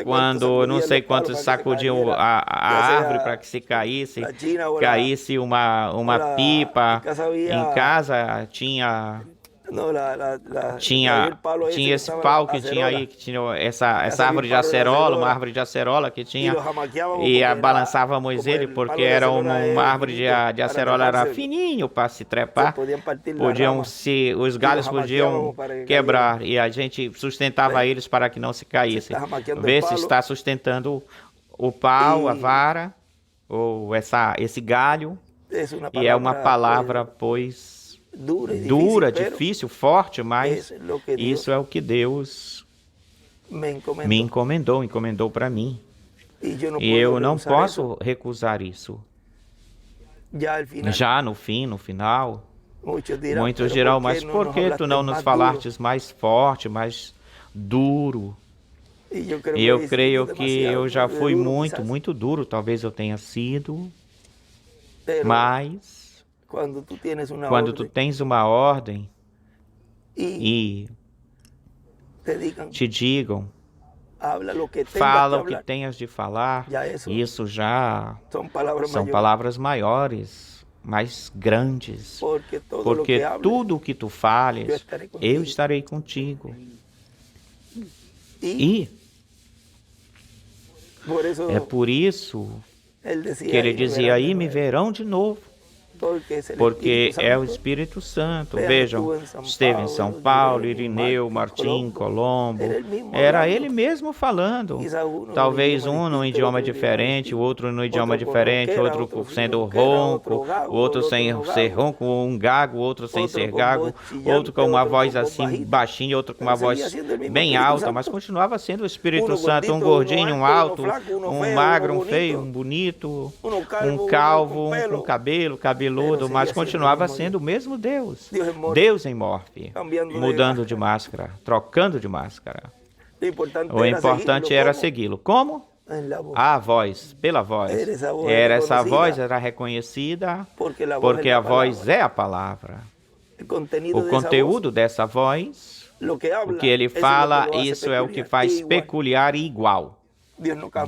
quando não sei quantos sacudiam a árvore para que se caísse uma pipa. Em casa tinha esse pau que tinha aí, que tinha essa árvore de acerola, uma árvore de acerola que tinha, e balançávamos ele, porque era uma árvore de acerola, era fininho para se trepar, os galhos podiam quebrar, e a gente sustentava eles para que não se caíssem. Vê se está sustentando o pau, a vara, ou esse galho, e é uma palavra, pois, dura, difícil, forte, mas isso é o que Deus me encomendou para mim. E eu não posso recusar isso. Já no final, muitos dirão, mas por que tu não nos falastes mais forte, mais duro? E eu creio que eu já fui muito duro, talvez eu tenha sido, mas quando tu tens uma ordem e te digam, fala o que tenhas de falar, isso já são palavras maiores, mais grandes, porque tudo o que tu fales, eu estarei contigo. E é por isso que ele dizia, aí me verão de novo. Porque é o Espírito Santo. Vejam, esteve em São Paulo, Irineu, Martim, Colombo. Era ele mesmo falando. Talvez um num idioma diferente, o outro num idioma diferente, outro sendo ronco, outro sem ser ronco, um gago, outro sem ser gago, outro com uma voz assim baixinha, outro com uma voz bem alta, mas continuava sendo o Espírito Santo. Um gordinho, um alto, um magro, um feio, um bonito, um calvo, um com cabelo mas continuava sendo o mesmo Deus. Deus em morfe, mudando de máscara, trocando de máscara. O importante era segui-lo. Como? A voz, pela voz. Essa voz era reconhecida porque a voz é a palavra. O conteúdo dessa voz, o que ele fala, isso é o que faz peculiar e igual.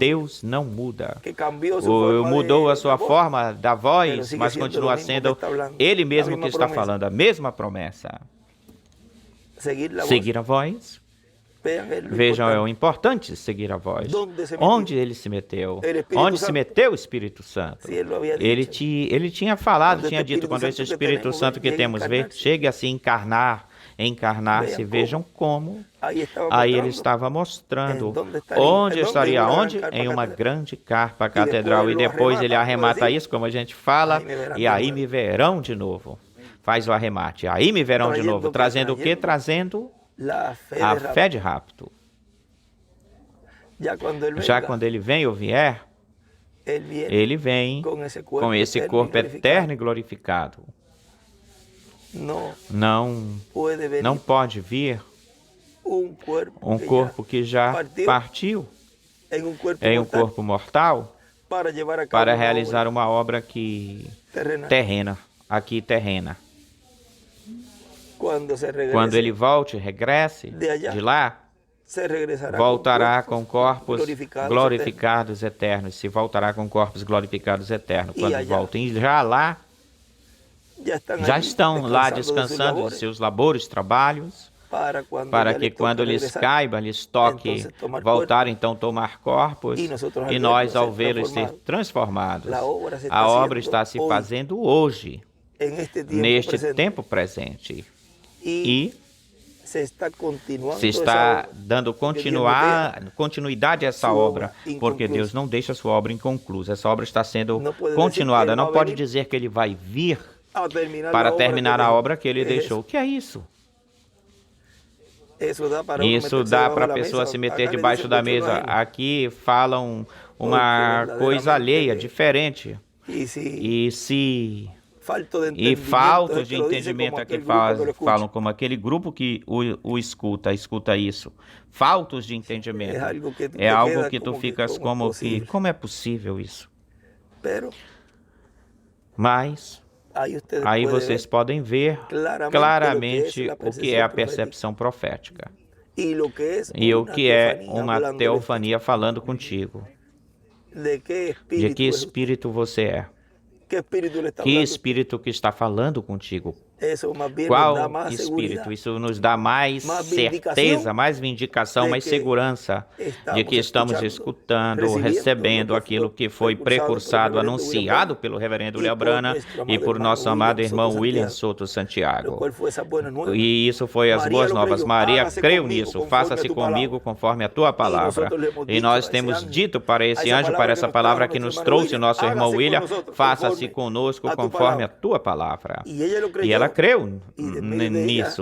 Deus não muda. Mudou a sua forma da voz, mas continua sendo Ele mesmo que está falando a mesma promessa. Seguir a voz Vejam, é o importante seguir a voz. Onde ele se meteu? Onde se meteu o Espírito Santo? Ele tinha falado, tinha dito, quando esse Espírito Santo que temos vê, chegue a se encarnar-se, vejam como. Aí ele estava mostrando onde estaria, onde? Em uma grande carpa catedral. E depois ele arremata isso, como a gente fala, e aí me verão de novo. Faz o arremate, aí me verão de novo. Trazendo o quê? Trazendo a fé de rapto. Já quando ele vem ou vier, ele vem com esse corpo eterno e glorificado. Não pode vir um corpo que já partiu em um corpo mortal para realizar uma obra terrena. Quando ele regresse de lá, voltará com corpos glorificados eternos. Se voltará com corpos glorificados eternos. Quando voltem já lá, já estão lá descansando de seus labores, trabalhos, para que quando lhes caiba, lhes toque voltar, então tomar corpos, e nós, ao vê-los ser transformados, a obra está se fazendo hoje, neste tempo presente. E se está dando continuidade a essa obra, porque Deus não deixa a sua obra inconclusa. Essa obra está sendo continuada. Não pode dizer que ele vai vir para terminar a obra que ele deixou. O que é isso? Isso dá para a pessoa se meter debaixo da mesa. Aqui falam uma coisa alheia, diferente. E falta de entendimento aqui falam como aquele grupo que escuta isso. Faltos de entendimento. É algo que tu ficas como é possível isso? Mas aí vocês podem ver claramente o que é a percepção profética e o que é uma teofania falando contigo. De que espírito você é? Que espírito que está falando contigo? Qual espírito? Isso nos dá mais certeza, mais vindicação, mais segurança de que estamos escutando, recebendo aquilo que foi precursado, anunciado pelo reverendo Léo Brana e por nosso amado irmão William Soto Santiago. E isso foi as boas novas. Maria creu nisso. Faça-se comigo conforme a tua palavra. E nós temos dito para esse anjo, para essa palavra que nos trouxe o nosso irmão William, faça-se conosco conforme a tua palavra. E ela creu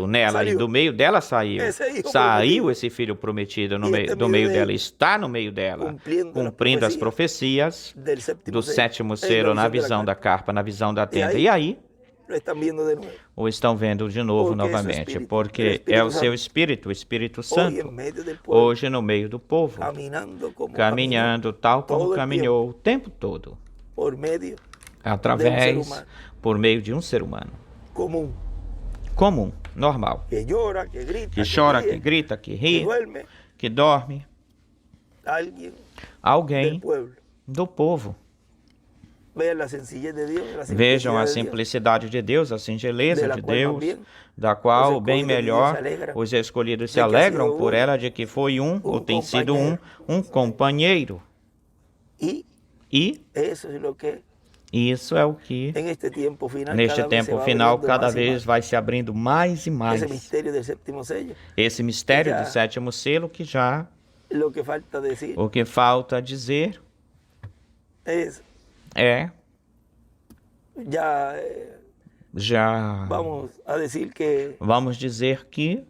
nela, e do meio dela saiu esse filho prometido do meio dela, está no meio dela, cumprindo as profecias do sétimo selo na visão da carpa, na visão da tenda. E aí, o estão vendo de novo, novamente, porque é o seu Espírito, o Espírito Santo, hoje no meio do povo, caminhando tal como caminhou o tempo todo, por meio de um ser humano. Comum, normal. Que chora, que grita, que ri, que dorme. Alguém do povo. Vejam a simplicidade de Deus, a singeleza de Deus, da qual, bem melhor, os escolhidos se alegram por ela, de que foi ou tem sido um companheiro. E isso é o que, neste tempo final, cada vez vai se abrindo mais e mais. Esse mistério do sétimo selo que já, o que falta dizer vamos dizer que,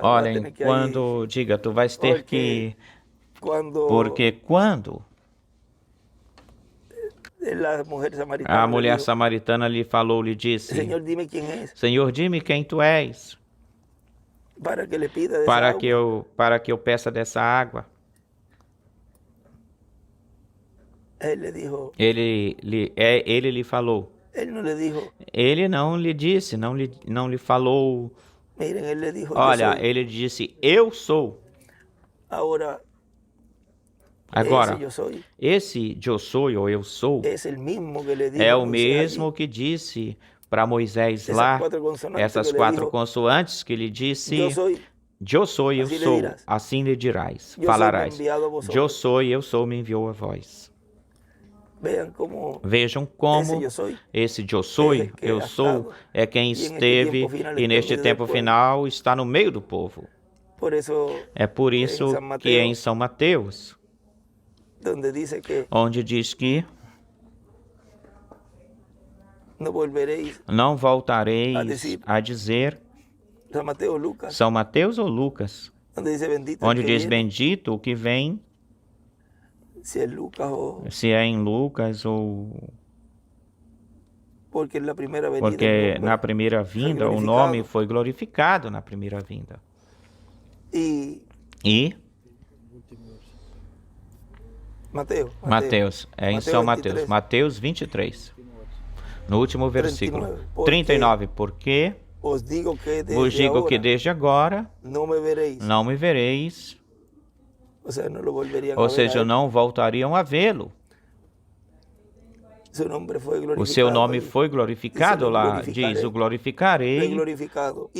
olhem, quando diga, tu vais ter que, porque quando a mulher samaritana lhe disse, Senhor, dime quem tu és, para que eu peça dessa água. Ele lhe falou. Ele não lhe disse, não lhe falou. Olha, ele disse, eu sou. Agora, esse eu sou ou eu sou é o mesmo que disse para Moisés lá, essas 4 consoantes que ele disse: eu sou, assim lhe dirás, falarás. Eu sou, me enviou a vós. Vejam como esse eu sou, é quem esteve e neste tempo final está no meio do povo. É por isso que em São Mateus, onde diz que não voltareis a dizer, São Mateus ou Lucas, onde diz bendito o que vem, se é em Lucas ou... Porque na primeira vinda o nome foi glorificado na primeira vinda. E Mateus, é em São Mateus, Mateus 23, no último versículo, 39, porque vos digo que desde agora não me vereis, ou seja, não voltariam a vê-lo. O seu nome foi glorificado lá, diz, o glorificarei,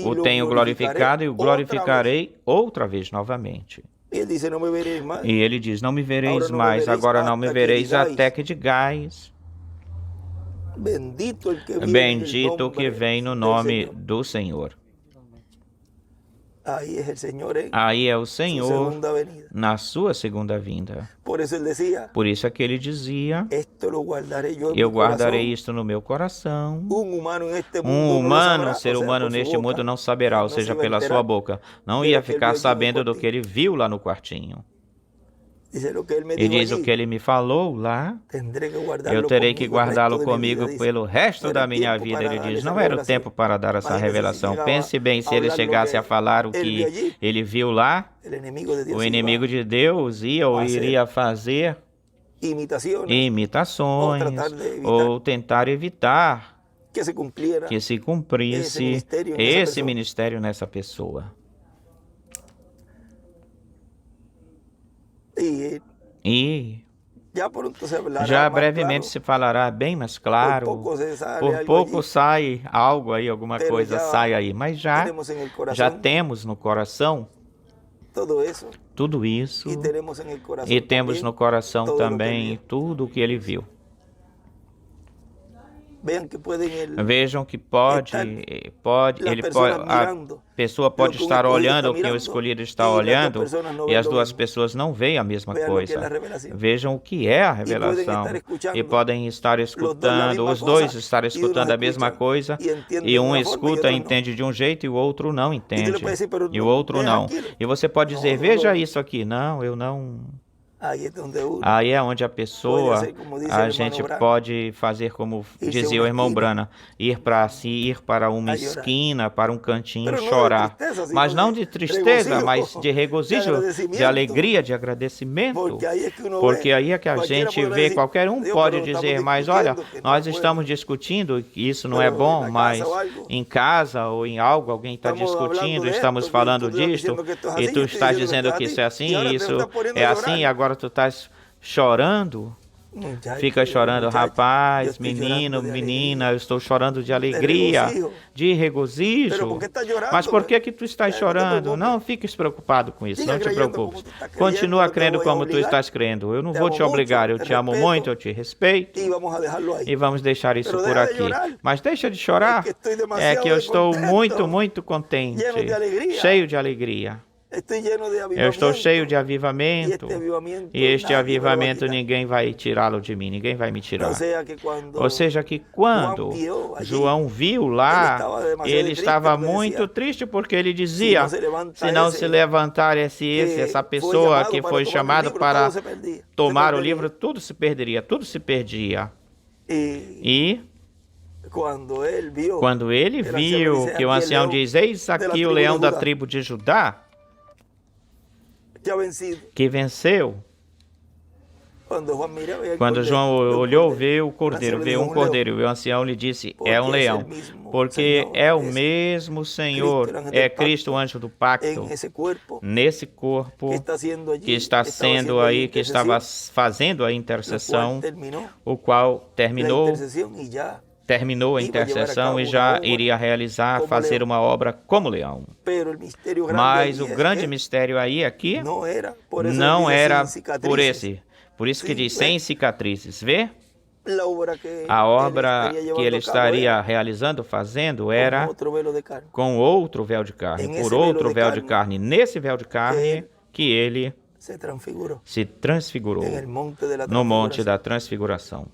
o tenho glorificado e o glorificarei outra vez novamente. E ele diz, não me vereis mais, agora não me vereis até que digais, bendito o que vem no nome do Senhor. Aí é o Senhor na sua segunda vinda. Por isso é que ele dizia, eu guardarei isto no meu coração. Um ser humano neste mundo não saberá, ou seja, pela sua boca. Não ia ficar sabendo do que ele viu lá no quartinho. E diz o que ele me falou lá, eu terei que guardá-lo comigo pelo resto da minha vida. Ele diz, não era o tempo para dar essa revelação. Pense bem, se ele chegasse a falar o que ele viu lá, o inimigo de Deus iria fazer imitações ou tentar evitar que se cumprisse esse ministério nessa pessoa. E já brevemente se falará bem mais claro, por pouco sai algo aí, alguma coisa sai aí, mas já temos no coração tudo isso e temos no coração também tudo o que ele viu. Vejam que a pessoa pode estar olhando o que o escolhido está olhando e as duas pessoas não veem a mesma coisa. Vejam o que é a revelação e podem estar escutando, os dois estar escutando a mesma coisa e um escuta e entende de um jeito e o outro não entende e o outro não. E você pode dizer, veja isso aqui. Não, eu não... Aí é onde a pessoa, a gente pode fazer como dizia o irmão Brana, ir para uma esquina, para um cantinho, chorar. Mas não de tristeza, mas de regozijo, de alegria, de agradecimento. Porque aí é que a gente vê, qualquer um pode dizer, mas olha, nós estamos discutindo, isso não é bom, mas em casa ou em algo, alguém está discutindo, estamos falando disto, e tu estás dizendo que isso é assim, isso é assim, e agora tu estás chorando, fica chorando, rapaz, menino, menina, eu estou chorando de alegria, de regozijo. Mas por que tu estás chorando? Não fiques preocupado com isso, não te preocupes. Continua crendo como tu estás crendo. Eu não vou te obrigar, eu te amo muito, eu te respeito. E vamos deixar isso por aqui. Mas deixa de chorar, é que eu estou muito, muito contente, cheio de alegria. Eu estou cheio de avivamento, e este avivamento ninguém vai tirá-lo de mim, ninguém vai me tirar. Ou seja, que quando João viu lá, ele estava muito triste porque ele dizia, se não se levantar essa pessoa que foi chamada para tomar o livro, tudo se perderia, tudo se perdia. E quando ele viu que o ancião diz, eis aqui o leão da tribo de Judá, que venceu. Quando João olhou, viu o cordeiro, viu um cordeiro, e o ancião lhe disse, é um leão, porque é o mesmo Senhor, é Cristo, o anjo do pacto, nesse corpo que está sendo aí, que estava fazendo a intercessão, o qual terminou, terminou a intercessão e já iria realizar, fazer uma obra como leão. Mas o grande mistério aí aqui não era por isso que diz sem cicatrizes. Vê? A obra que ele estaria realizando, fazendo, era com outro véu de carne, por outro véu de carne. Nesse véu de carne que ele se transfigurou no Monte da Transfiguração.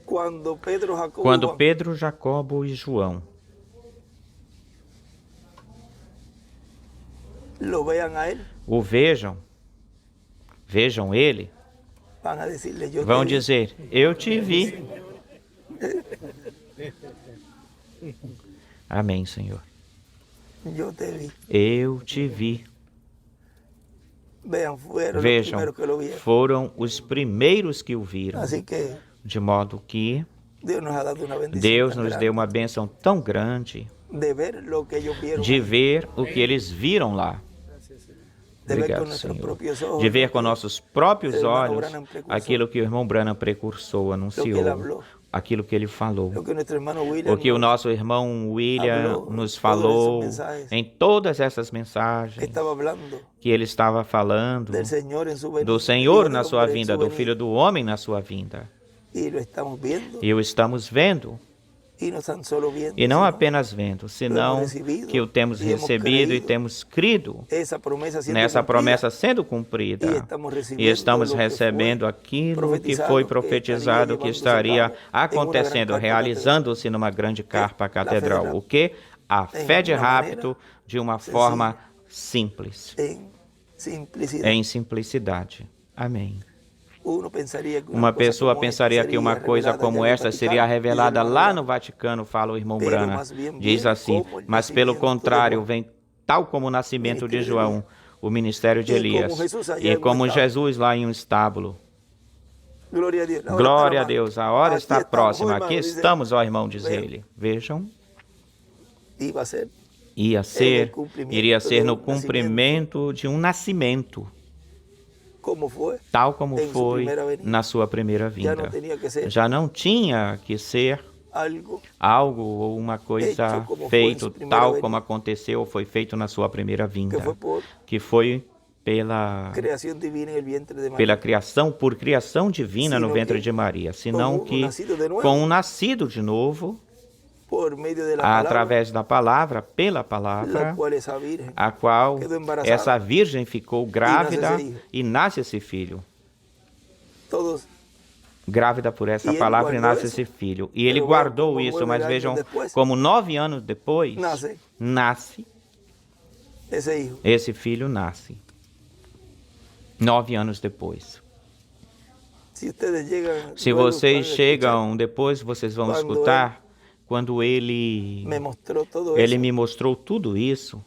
Quando Pedro, Jacobo e João o vejam ele, vão dizer, eu te vi. Amém, Senhor. Eu te vi. Vejam, foram os primeiros que o viram. De modo que Deus nos deu uma bênção tão grande de ver o que eles viram lá. Obrigado, Senhor. De ver com nossos próprios olhos aquilo que o irmão Branham precursou, anunciou, aquilo que ele falou. O que o nosso irmão William nos falou em todas essas mensagens que ele estava falando do Senhor na sua vinda, do Filho do Homem na sua vinda. E o estamos vendo. E não apenas vendo, senão que o temos recebido e temos crido nessa promessa sendo cumprida. E estamos recebendo aquilo que foi profetizado que estaria acontecendo, realizando-se numa grande carpa catedral. O que? A fé de rapto de uma forma simples. Em simplicidade. Amém. Uma pessoa pensaria que uma coisa como esta seria revelada lá no Vaticano, fala o irmão Branham. Diz assim, mas pelo contrário, vem tal como o nascimento de João, o ministério de Elias, e como Jesus lá em um estábulo. Glória a Deus, a hora está próxima. Aqui estamos, ó irmão, diz ele. Vejam. Iria ser no cumprimento de um nascimento. Tal como foi na sua primeira vinda. Já não tinha que ser algo ou uma coisa feito tal como aconteceu ou foi feito na sua primeira vinda, que foi pela criação, por criação divina no ventre de Maria, senão que com um nascido de novo, através da palavra, pela palavra, a qual essa virgem ficou grávida e nasce esse filho. Grávida por essa palavra e nasce esse filho. E ele guardou isso, mas vejam como 9 anos depois, nasce, esse filho nasce. 9 anos depois. Se vocês chegam depois, vocês vão escutar quando ele me mostrou tudo isso,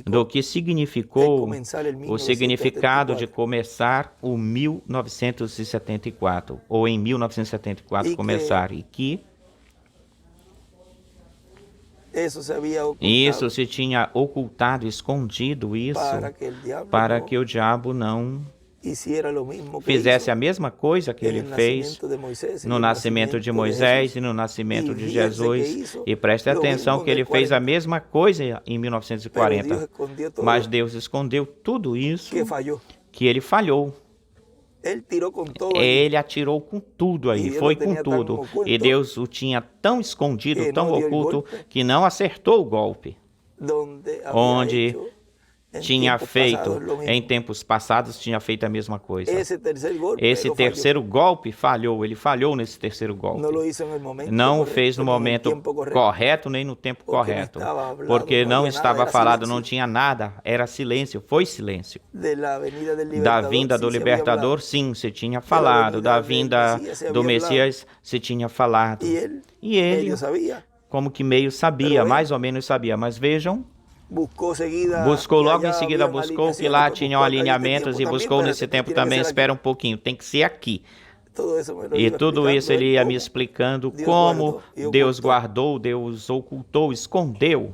do que significou o significado de começar o 1974, ou em 1974 começar, e que isso se tinha ocultado, escondido isso, para que o diabo não fizesse a mesma coisa que ele fez no nascimento de Moisés e no nascimento de Jesus. E preste atenção que ele fez a mesma coisa em 1940. Mas Deus escondeu tudo isso que ele falhou. Ele atirou com tudo aí, foi com tudo. E Deus o tinha tão escondido, tão oculto, que não acertou o golpe. Onde tinha feito, em tempos passados, tinha feito a mesma coisa. Esse terceiro golpe falhou, ele falhou nesse terceiro golpe. Não o fez no momento correto, nem no tempo correto, porque não estava falado, não tinha nada, era silêncio, foi silêncio. Da vinda do libertador, sim, se tinha falado, da vinda do Messias, se tinha falado. E ele, como que meio sabia, mais ou menos sabia, mas vejam, buscou logo em seguida, buscou que lá tinham alinhamentos e buscou nesse tempo também, espera um pouquinho, tem que ser aqui. E tudo isso ele ia me explicando como Deus guardou, Deus ocultou, escondeu.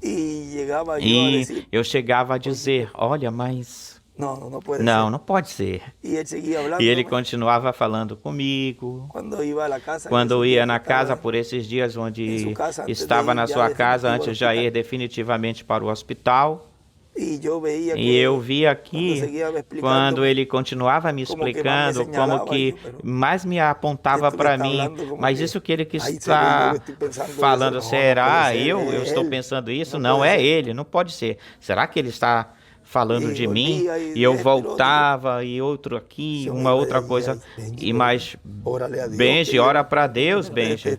E eu chegava a dizer, olha, mas não pode ser. E ele continuava falando comigo. Quando eu ia na casa por esses dias onde estava na sua casa antes de já ir definitivamente para o hospital. E eu vi aqui, quando ele continuava me explicando, como que mais me apontava para mim, mas isso que ele que está falando, será eu estou pensando isso? Não é ele, não pode ser. Será que ele está falando de mim? E eu voltava, e outro aqui, uma outra coisa, e mais, Benji, ora para Deus, Benji,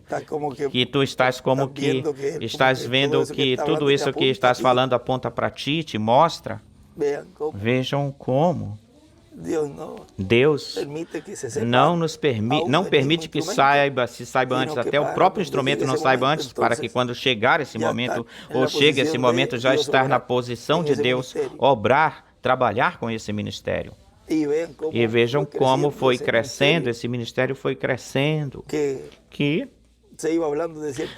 que tu estás como que, estás vendo que tudo isso que estás falando aponta para ti, te mostra. Vejam como Deus não permite que se saiba antes, até o próprio instrumento não saiba antes, para que quando chegar esse momento, ou chegue esse momento, já estar na posição de Deus, obrar, trabalhar com esse ministério. E vejam como foi crescendo, esse ministério foi crescendo, que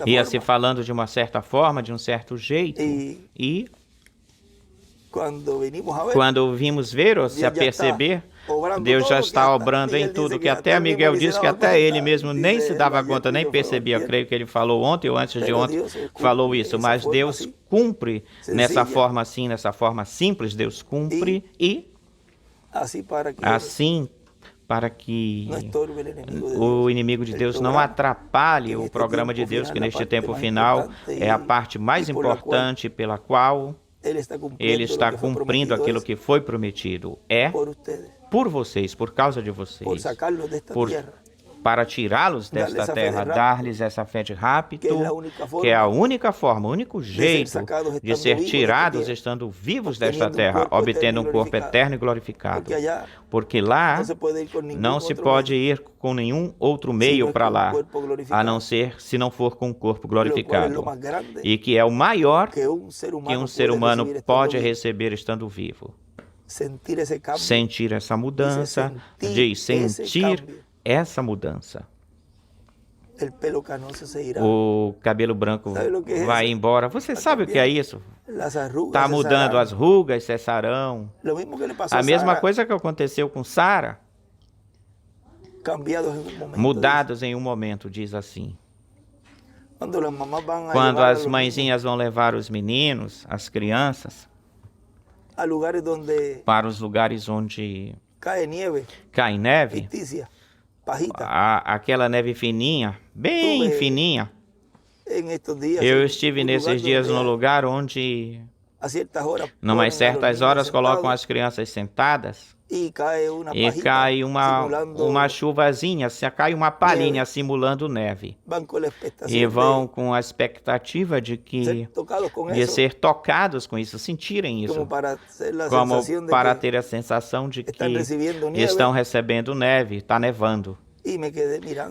ia se falando de uma certa forma, de um certo jeito, e quando vimos ver ou se aperceber, Deus já está obrando em tudo, que até Miguel disse que até ele mesmo nem se dava conta, nem percebia. Eu creio que ele falou ontem ou antes de ontem, falou isso. Mas Deus cumpre nessa forma assim, nessa forma simples, Deus cumpre e assim para que o inimigo de Deus não atrapalhe o programa de Deus, que neste tempo final é a parte mais importante pela qual Ele está cumprindo aquilo que foi prometido. É por vocês, por causa de vocês. Para tirá-los desta terra, dar-lhes essa fé de rápido, que é a única forma, o único jeito de ser tirados estando vivos desta terra, obtendo um corpo eterno e glorificado. Porque lá não se pode ir com nenhum outro meio para lá, a não ser se não for com um corpo glorificado. E que é o maior que um ser humano pode receber estando vivo. Sentir essa mudança, de sentir essa mudança. O cabelo branco vai embora. Você sabe o que é isso? Está mudando, as rugas cessarão. A mesma coisa que aconteceu com Sara. Mudados em um momento, diz assim. Quando as mãezinhas vão levar os meninos, as crianças, para os lugares onde cai neve, aquela neve fininha, bem fininha. Eu estive nesses dias no lugar onde, numas certas horas, colocam as crianças sentadas e cai uma chuvazinha, cai uma palhinha simulando neve. E vão com a expectativa de ser tocados com isso, sentirem isso, como para ter a sensação de que estão recebendo neve, está nevando.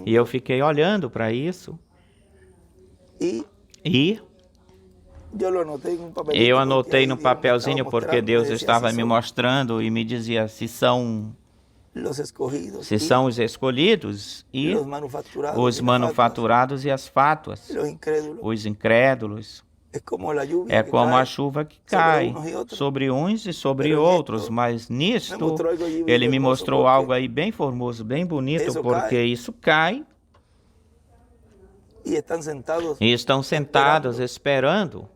E eu fiquei olhando para isso. E eu anotei no papelzinho porque Deus estava me mostrando e me dizia se são os escolhidos e os manufaturados e as fátuas, os incrédulos. É como a chuva que cai sobre uns e sobre outros, mas nisto ele me mostrou algo aí bem formoso, bem bonito, porque isso cai e estão sentados esperando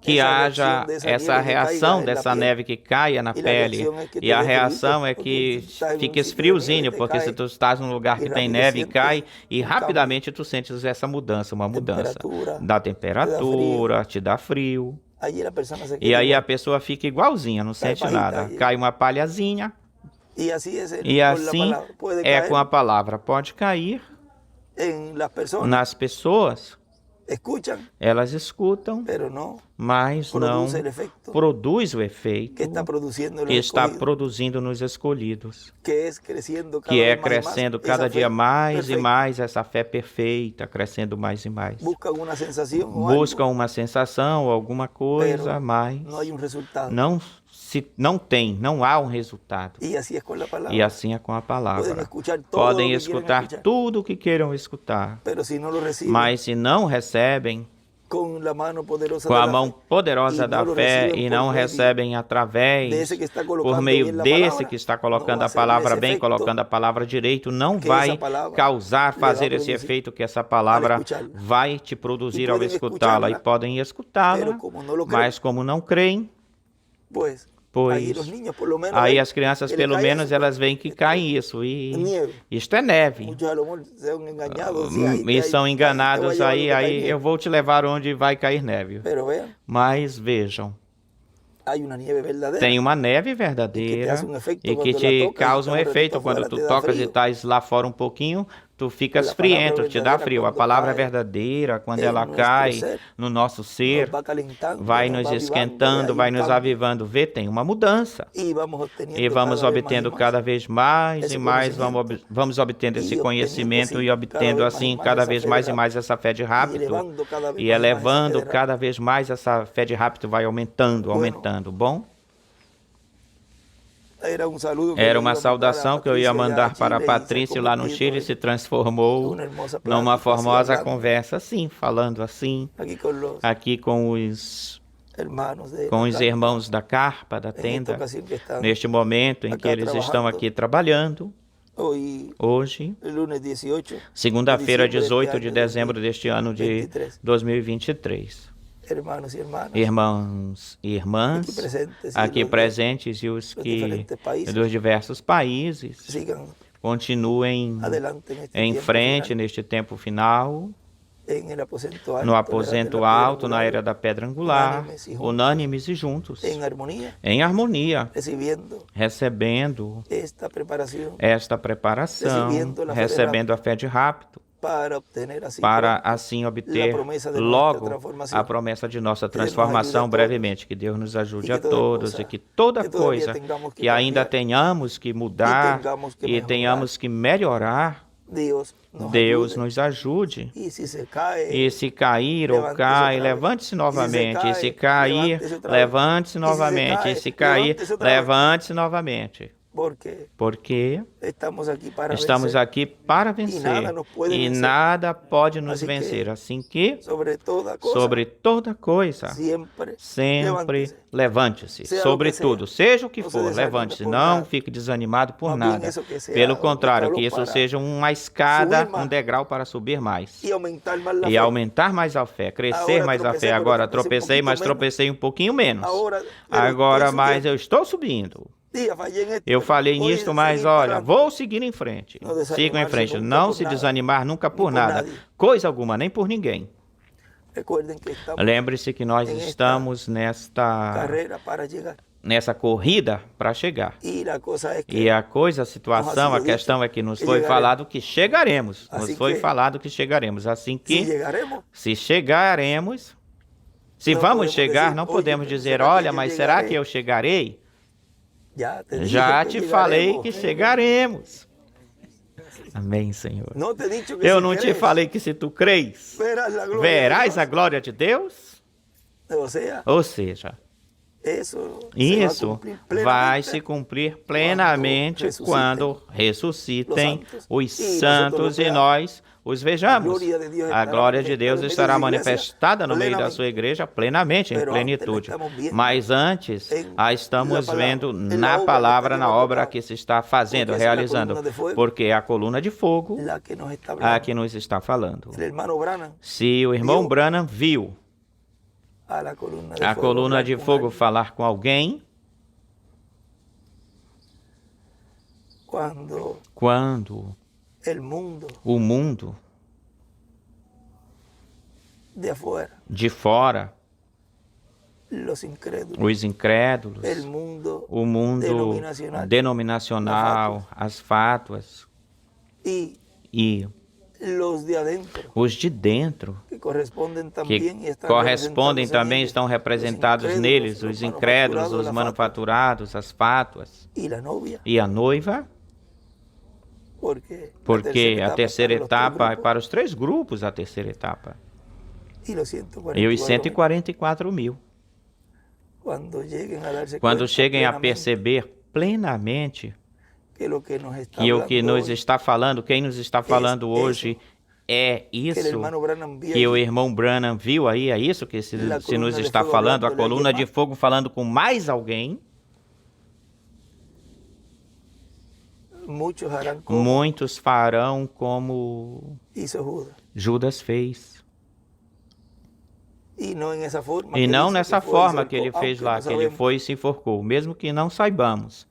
que haja essa reação dessa neve que caia na pele. E a reação é que fique friozinho, porque se tu estás num lugar que tem neve e cai, e rapidamente tu sentes essa mudança, uma mudança da temperatura, te dá frio. E aí a pessoa fica igualzinha, não sente nada. Cai uma palhazinha. E assim é com a palavra. Pode cair nas pessoas. Elas escutam, mas não produz o efeito que está produzindo nos escolhidos, que é crescendo cada dia mais e mais essa fé perfeita, crescendo mais e mais. Buscam uma sensação, alguma coisa, mas não há um resultado. E assim é com a palavra. Podem escutar tudo o que queiram escutar, mas se não recebem com a mão poderosa da fé e não recebem através, por meio desse que está colocando a palavra bem, colocando a palavra direito, não vai fazer esse efeito que essa palavra vai te produzir ao escutá-la. E podem escutá-la, mas como não creem, pois aí as crianças, pelo menos, elas veem que cai isso, e isto é neve. E são enganados, aí eu vou te levar onde vai cair neve. Mas vejam, tem uma neve verdadeira e que te causa um efeito. Quando tu tocas e estás lá fora um pouquinho, tu ficas friento, te dá frio. A palavra é verdadeira, quando ela cai no nosso ser, vai nos esquentando, vai nos avivando. Vê, tem uma mudança. E vamos obtendo cada vez mais e mais, vamos obtendo esse conhecimento e obtendo assim cada vez mais e mais essa fé de rápido. E elevando cada vez mais essa fé de rápido, vai aumentando. Bom? Era uma saudação que eu ia mandar para Patrício lá no Chile, se transformou numa formosa conversa, assim, falando assim, aqui com os irmãos da carpa, da tenda, neste momento em que eles estão aqui trabalhando. Hoje, segunda-feira, 18 de dezembro deste ano de 2023. Irmãos e irmãs aqui presentes e os que dos diversos países continuem em frente neste tempo final, no aposento alto, na era da pedra angular, unânimes e juntos, em harmonia, recebendo esta preparação, recebendo a fé de rápido, para assim obter logo a promessa de nossa transformação brevemente. Que Deus nos ajude a todos e que toda coisa que ainda tenhamos que mudar e tenhamos que melhorar, Deus nos ajude. E se cair ou cai, levante-se novamente. E se cair, levante-se novamente. E se cair, levante-se novamente. Porque estamos aqui para vencer e nada pode nos vencer. Assim que, sobre toda coisa, sempre levante-se. Sobre tudo, seja o que for, levante-se. Não fique desanimado por nada. Pelo contrário, que isso seja uma escada, um degrau para subir mais. E aumentar mais a fé, crescer mais a fé. Agora tropecei, mas tropecei um pouquinho menos. Agora, mas eu estou subindo. Eu falei nisto, mas olha, vou seguir em frente. Siga em frente. Não se desanimar nunca por nada. Coisa alguma, nem por ninguém. Lembre-se que nós estamos nessa corrida para chegar. E a situação, a questão é que nos foi falado que chegaremos. Nos foi falado que chegaremos. Assim que, se chegaremos, se vamos chegar, não podemos dizer, olha, mas será que eu chegarei? Já te falei que chegaremos. Amém, Senhor. Eu não te falei que se tu crês, verás a glória de Deus? Ou seja, isso vai se cumprir plenamente quando ressuscitem os santos e nós os vejamos. A glória de Deus estará manifestada no meio da sua igreja plenamente, em plenitude. Mas antes, a estamos vendo na palavra, na obra que se está fazendo, realizando. Porque é a coluna de fogo a que nos está falando. Se o irmão Branham viu a coluna de fogo falar com alguém, quando o mundo de fora, os incrédulos, o mundo denominacional, as fátuas e os de dentro, que correspondem também, estão representados neles, os incrédulos, os manufaturados, as fátuas e a noiva. Porque a terceira etapa é para os três grupos, a terceira etapa. E os 144 mil. Quando cheguem a perceber plenamente que o que nos está falando, quem nos está falando hoje, É isso que o irmão Branham viu aí? É isso que se nos está falando? A coluna de fogo falando com mais alguém? Muitos farão como Judas fez. E não nessa forma que ele fez lá, que ele foi e se enforcou, mesmo que não saibamos.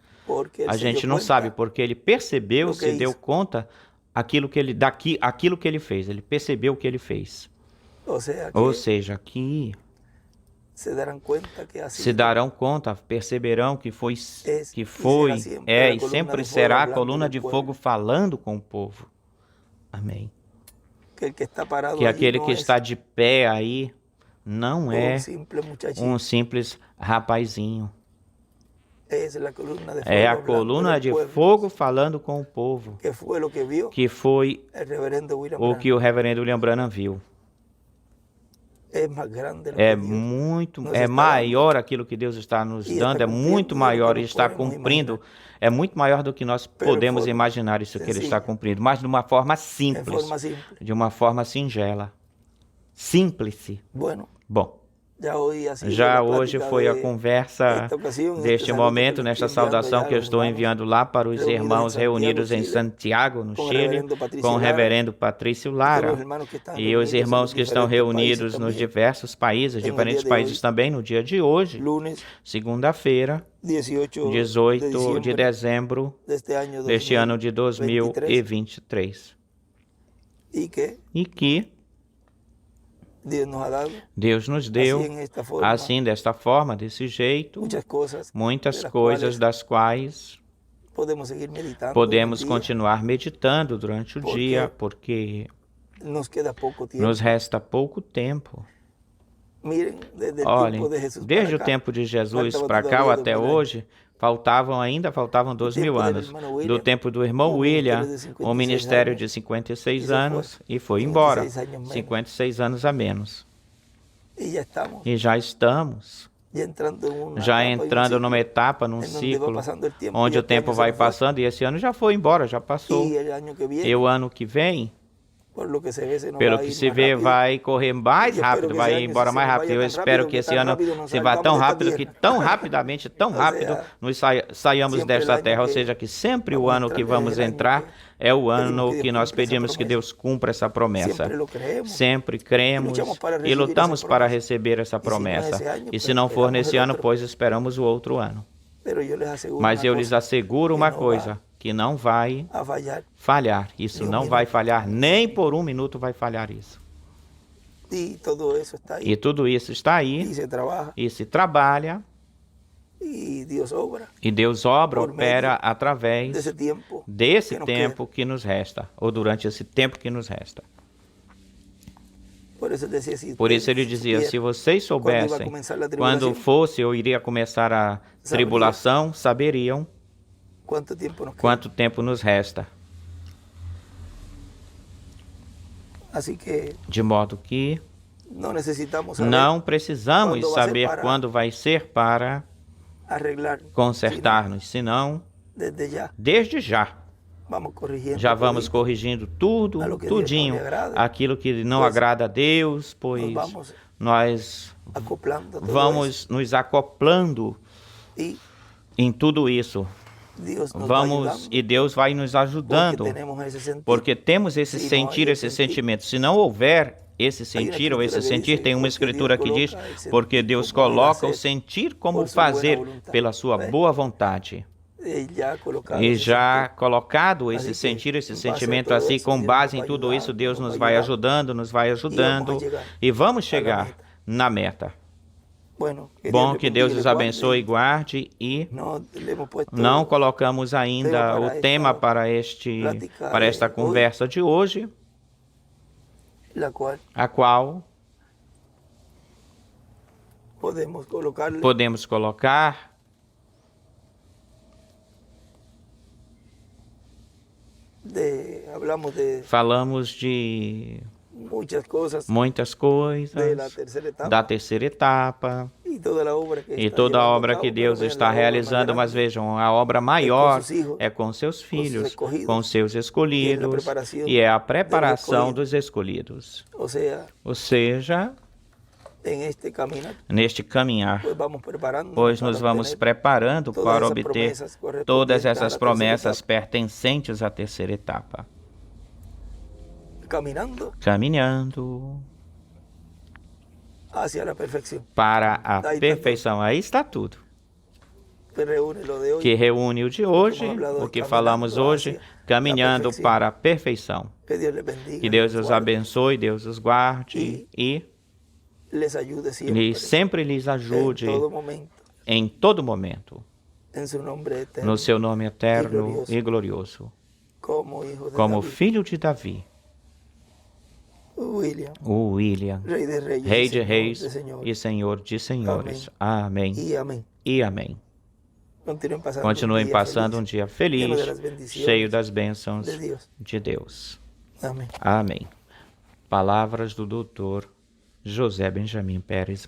A gente não sabe, porque ele percebeu, se deu conta aquilo que ele fez. Ele percebeu o que ele fez. Ou seja, que se darão conta, perceberão que foi e sempre será a coluna de fogo falando com o povo. Amém. Que aquele que está de pé aí não é um simples rapazinho. É a coluna de fogo falando com o povo, que foi o que o reverendo William Branham viu. É maior aquilo que Deus está nos dando, é muito maior e está cumprindo. É muito maior do que nós podemos imaginar isso que ele está cumprindo, mas de uma forma simples, de uma forma singela. Simples. Bom, já hoje foi a conversa deste momento, nesta saudação que eu estou enviando lá para os irmãos reunidos em Santiago, no Chile, com o reverendo Patrício Lara, e os irmãos que estão reunidos nos diversos países, diferentes países também, no dia de hoje, segunda-feira, 18 de dezembro deste ano de 2023. E que Deus nos deu, assim, desta forma, desse jeito, muitas coisas das quais podemos continuar meditando durante o dia, porque nos resta pouco tempo. Olhem, desde o tempo de Jesus para cá ou até hoje, faltavam 2.000 anos. Do tempo do irmão William, o ministério de 56 anos, e foi embora. 56 anos a menos. E já estamos entrando numa etapa, num ciclo, onde o tempo vai passando, e esse ano já foi embora, já passou. E o ano que vem, pelo que se vê, vai correr mais rápido, vai ir embora mais rápido. Eu espero que esse ano se vá tão rápido que tão rapidamente, tão rápido, nós saiamos desta terra. Ou seja, que sempre o ano que vamos entrar é o ano que nós pedimos que Deus cumpra essa promessa. Sempre cremos e lutamos para receber essa promessa. E se não for nesse ano, pois esperamos o outro ano. Mas eu lhes asseguro uma coisa, que não vai falhar. Isso não vai falhar, nem por um minuto vai falhar isso. E tudo isso está aí, e se trabalha, e Deus opera através desse tempo que nos resta, ou durante esse tempo que nos resta. Por isso ele dizia, se vocês soubessem quando fosse ou iria começar a tribulação, saberiam quanto tempo nos resta. De modo que não precisamos saber quando vai ser para consertar-nos, senão desde já. Já vamos corrigindo tudinho, aquilo que não agrada a Deus, pois nós vamos nos acoplando em tudo isso. E Deus vai nos ajudando, porque temos esse sentir, esse sentimento. Se não houver esse sentir ou esse sentir, tem uma escritura que diz, porque Deus coloca o sentir como fazer pela sua boa vontade. E já colocado esse sentir, esse sentimento assim, com base em tudo isso, Deus nos vai ajudando, e vamos chegar na meta. Bom, que Deus os abençoe e guarde, e não colocamos ainda o tema para esta conversa de hoje, a qual podemos colocar falamos de muitas coisas da terceira etapa, E toda a obra que Deus está realizando, mas vejam, a obra maior é com seus filhos, com seus escolhidos, e é a preparação dos escolhidos. Ou seja, neste caminhar, pois nos vamos preparando para obter todas essas promessas pertencentes à terceira etapa. Caminhando para a perfeição. Aí está tudo. Que reúne o de hoje, o que falamos hoje, caminhando para a perfeição. Que Deus os abençoe, Deus os guarde e sempre lhes ajude em todo momento. No seu nome eterno e glorioso. Como filho de Davi. O William, Rei de Reis e Senhor de Senhores. Amém. E amém. Continuem passando um dia feliz, cheio das bênçãos de Deus. Amém. Palavras do Dr. José Benjamin Pérez.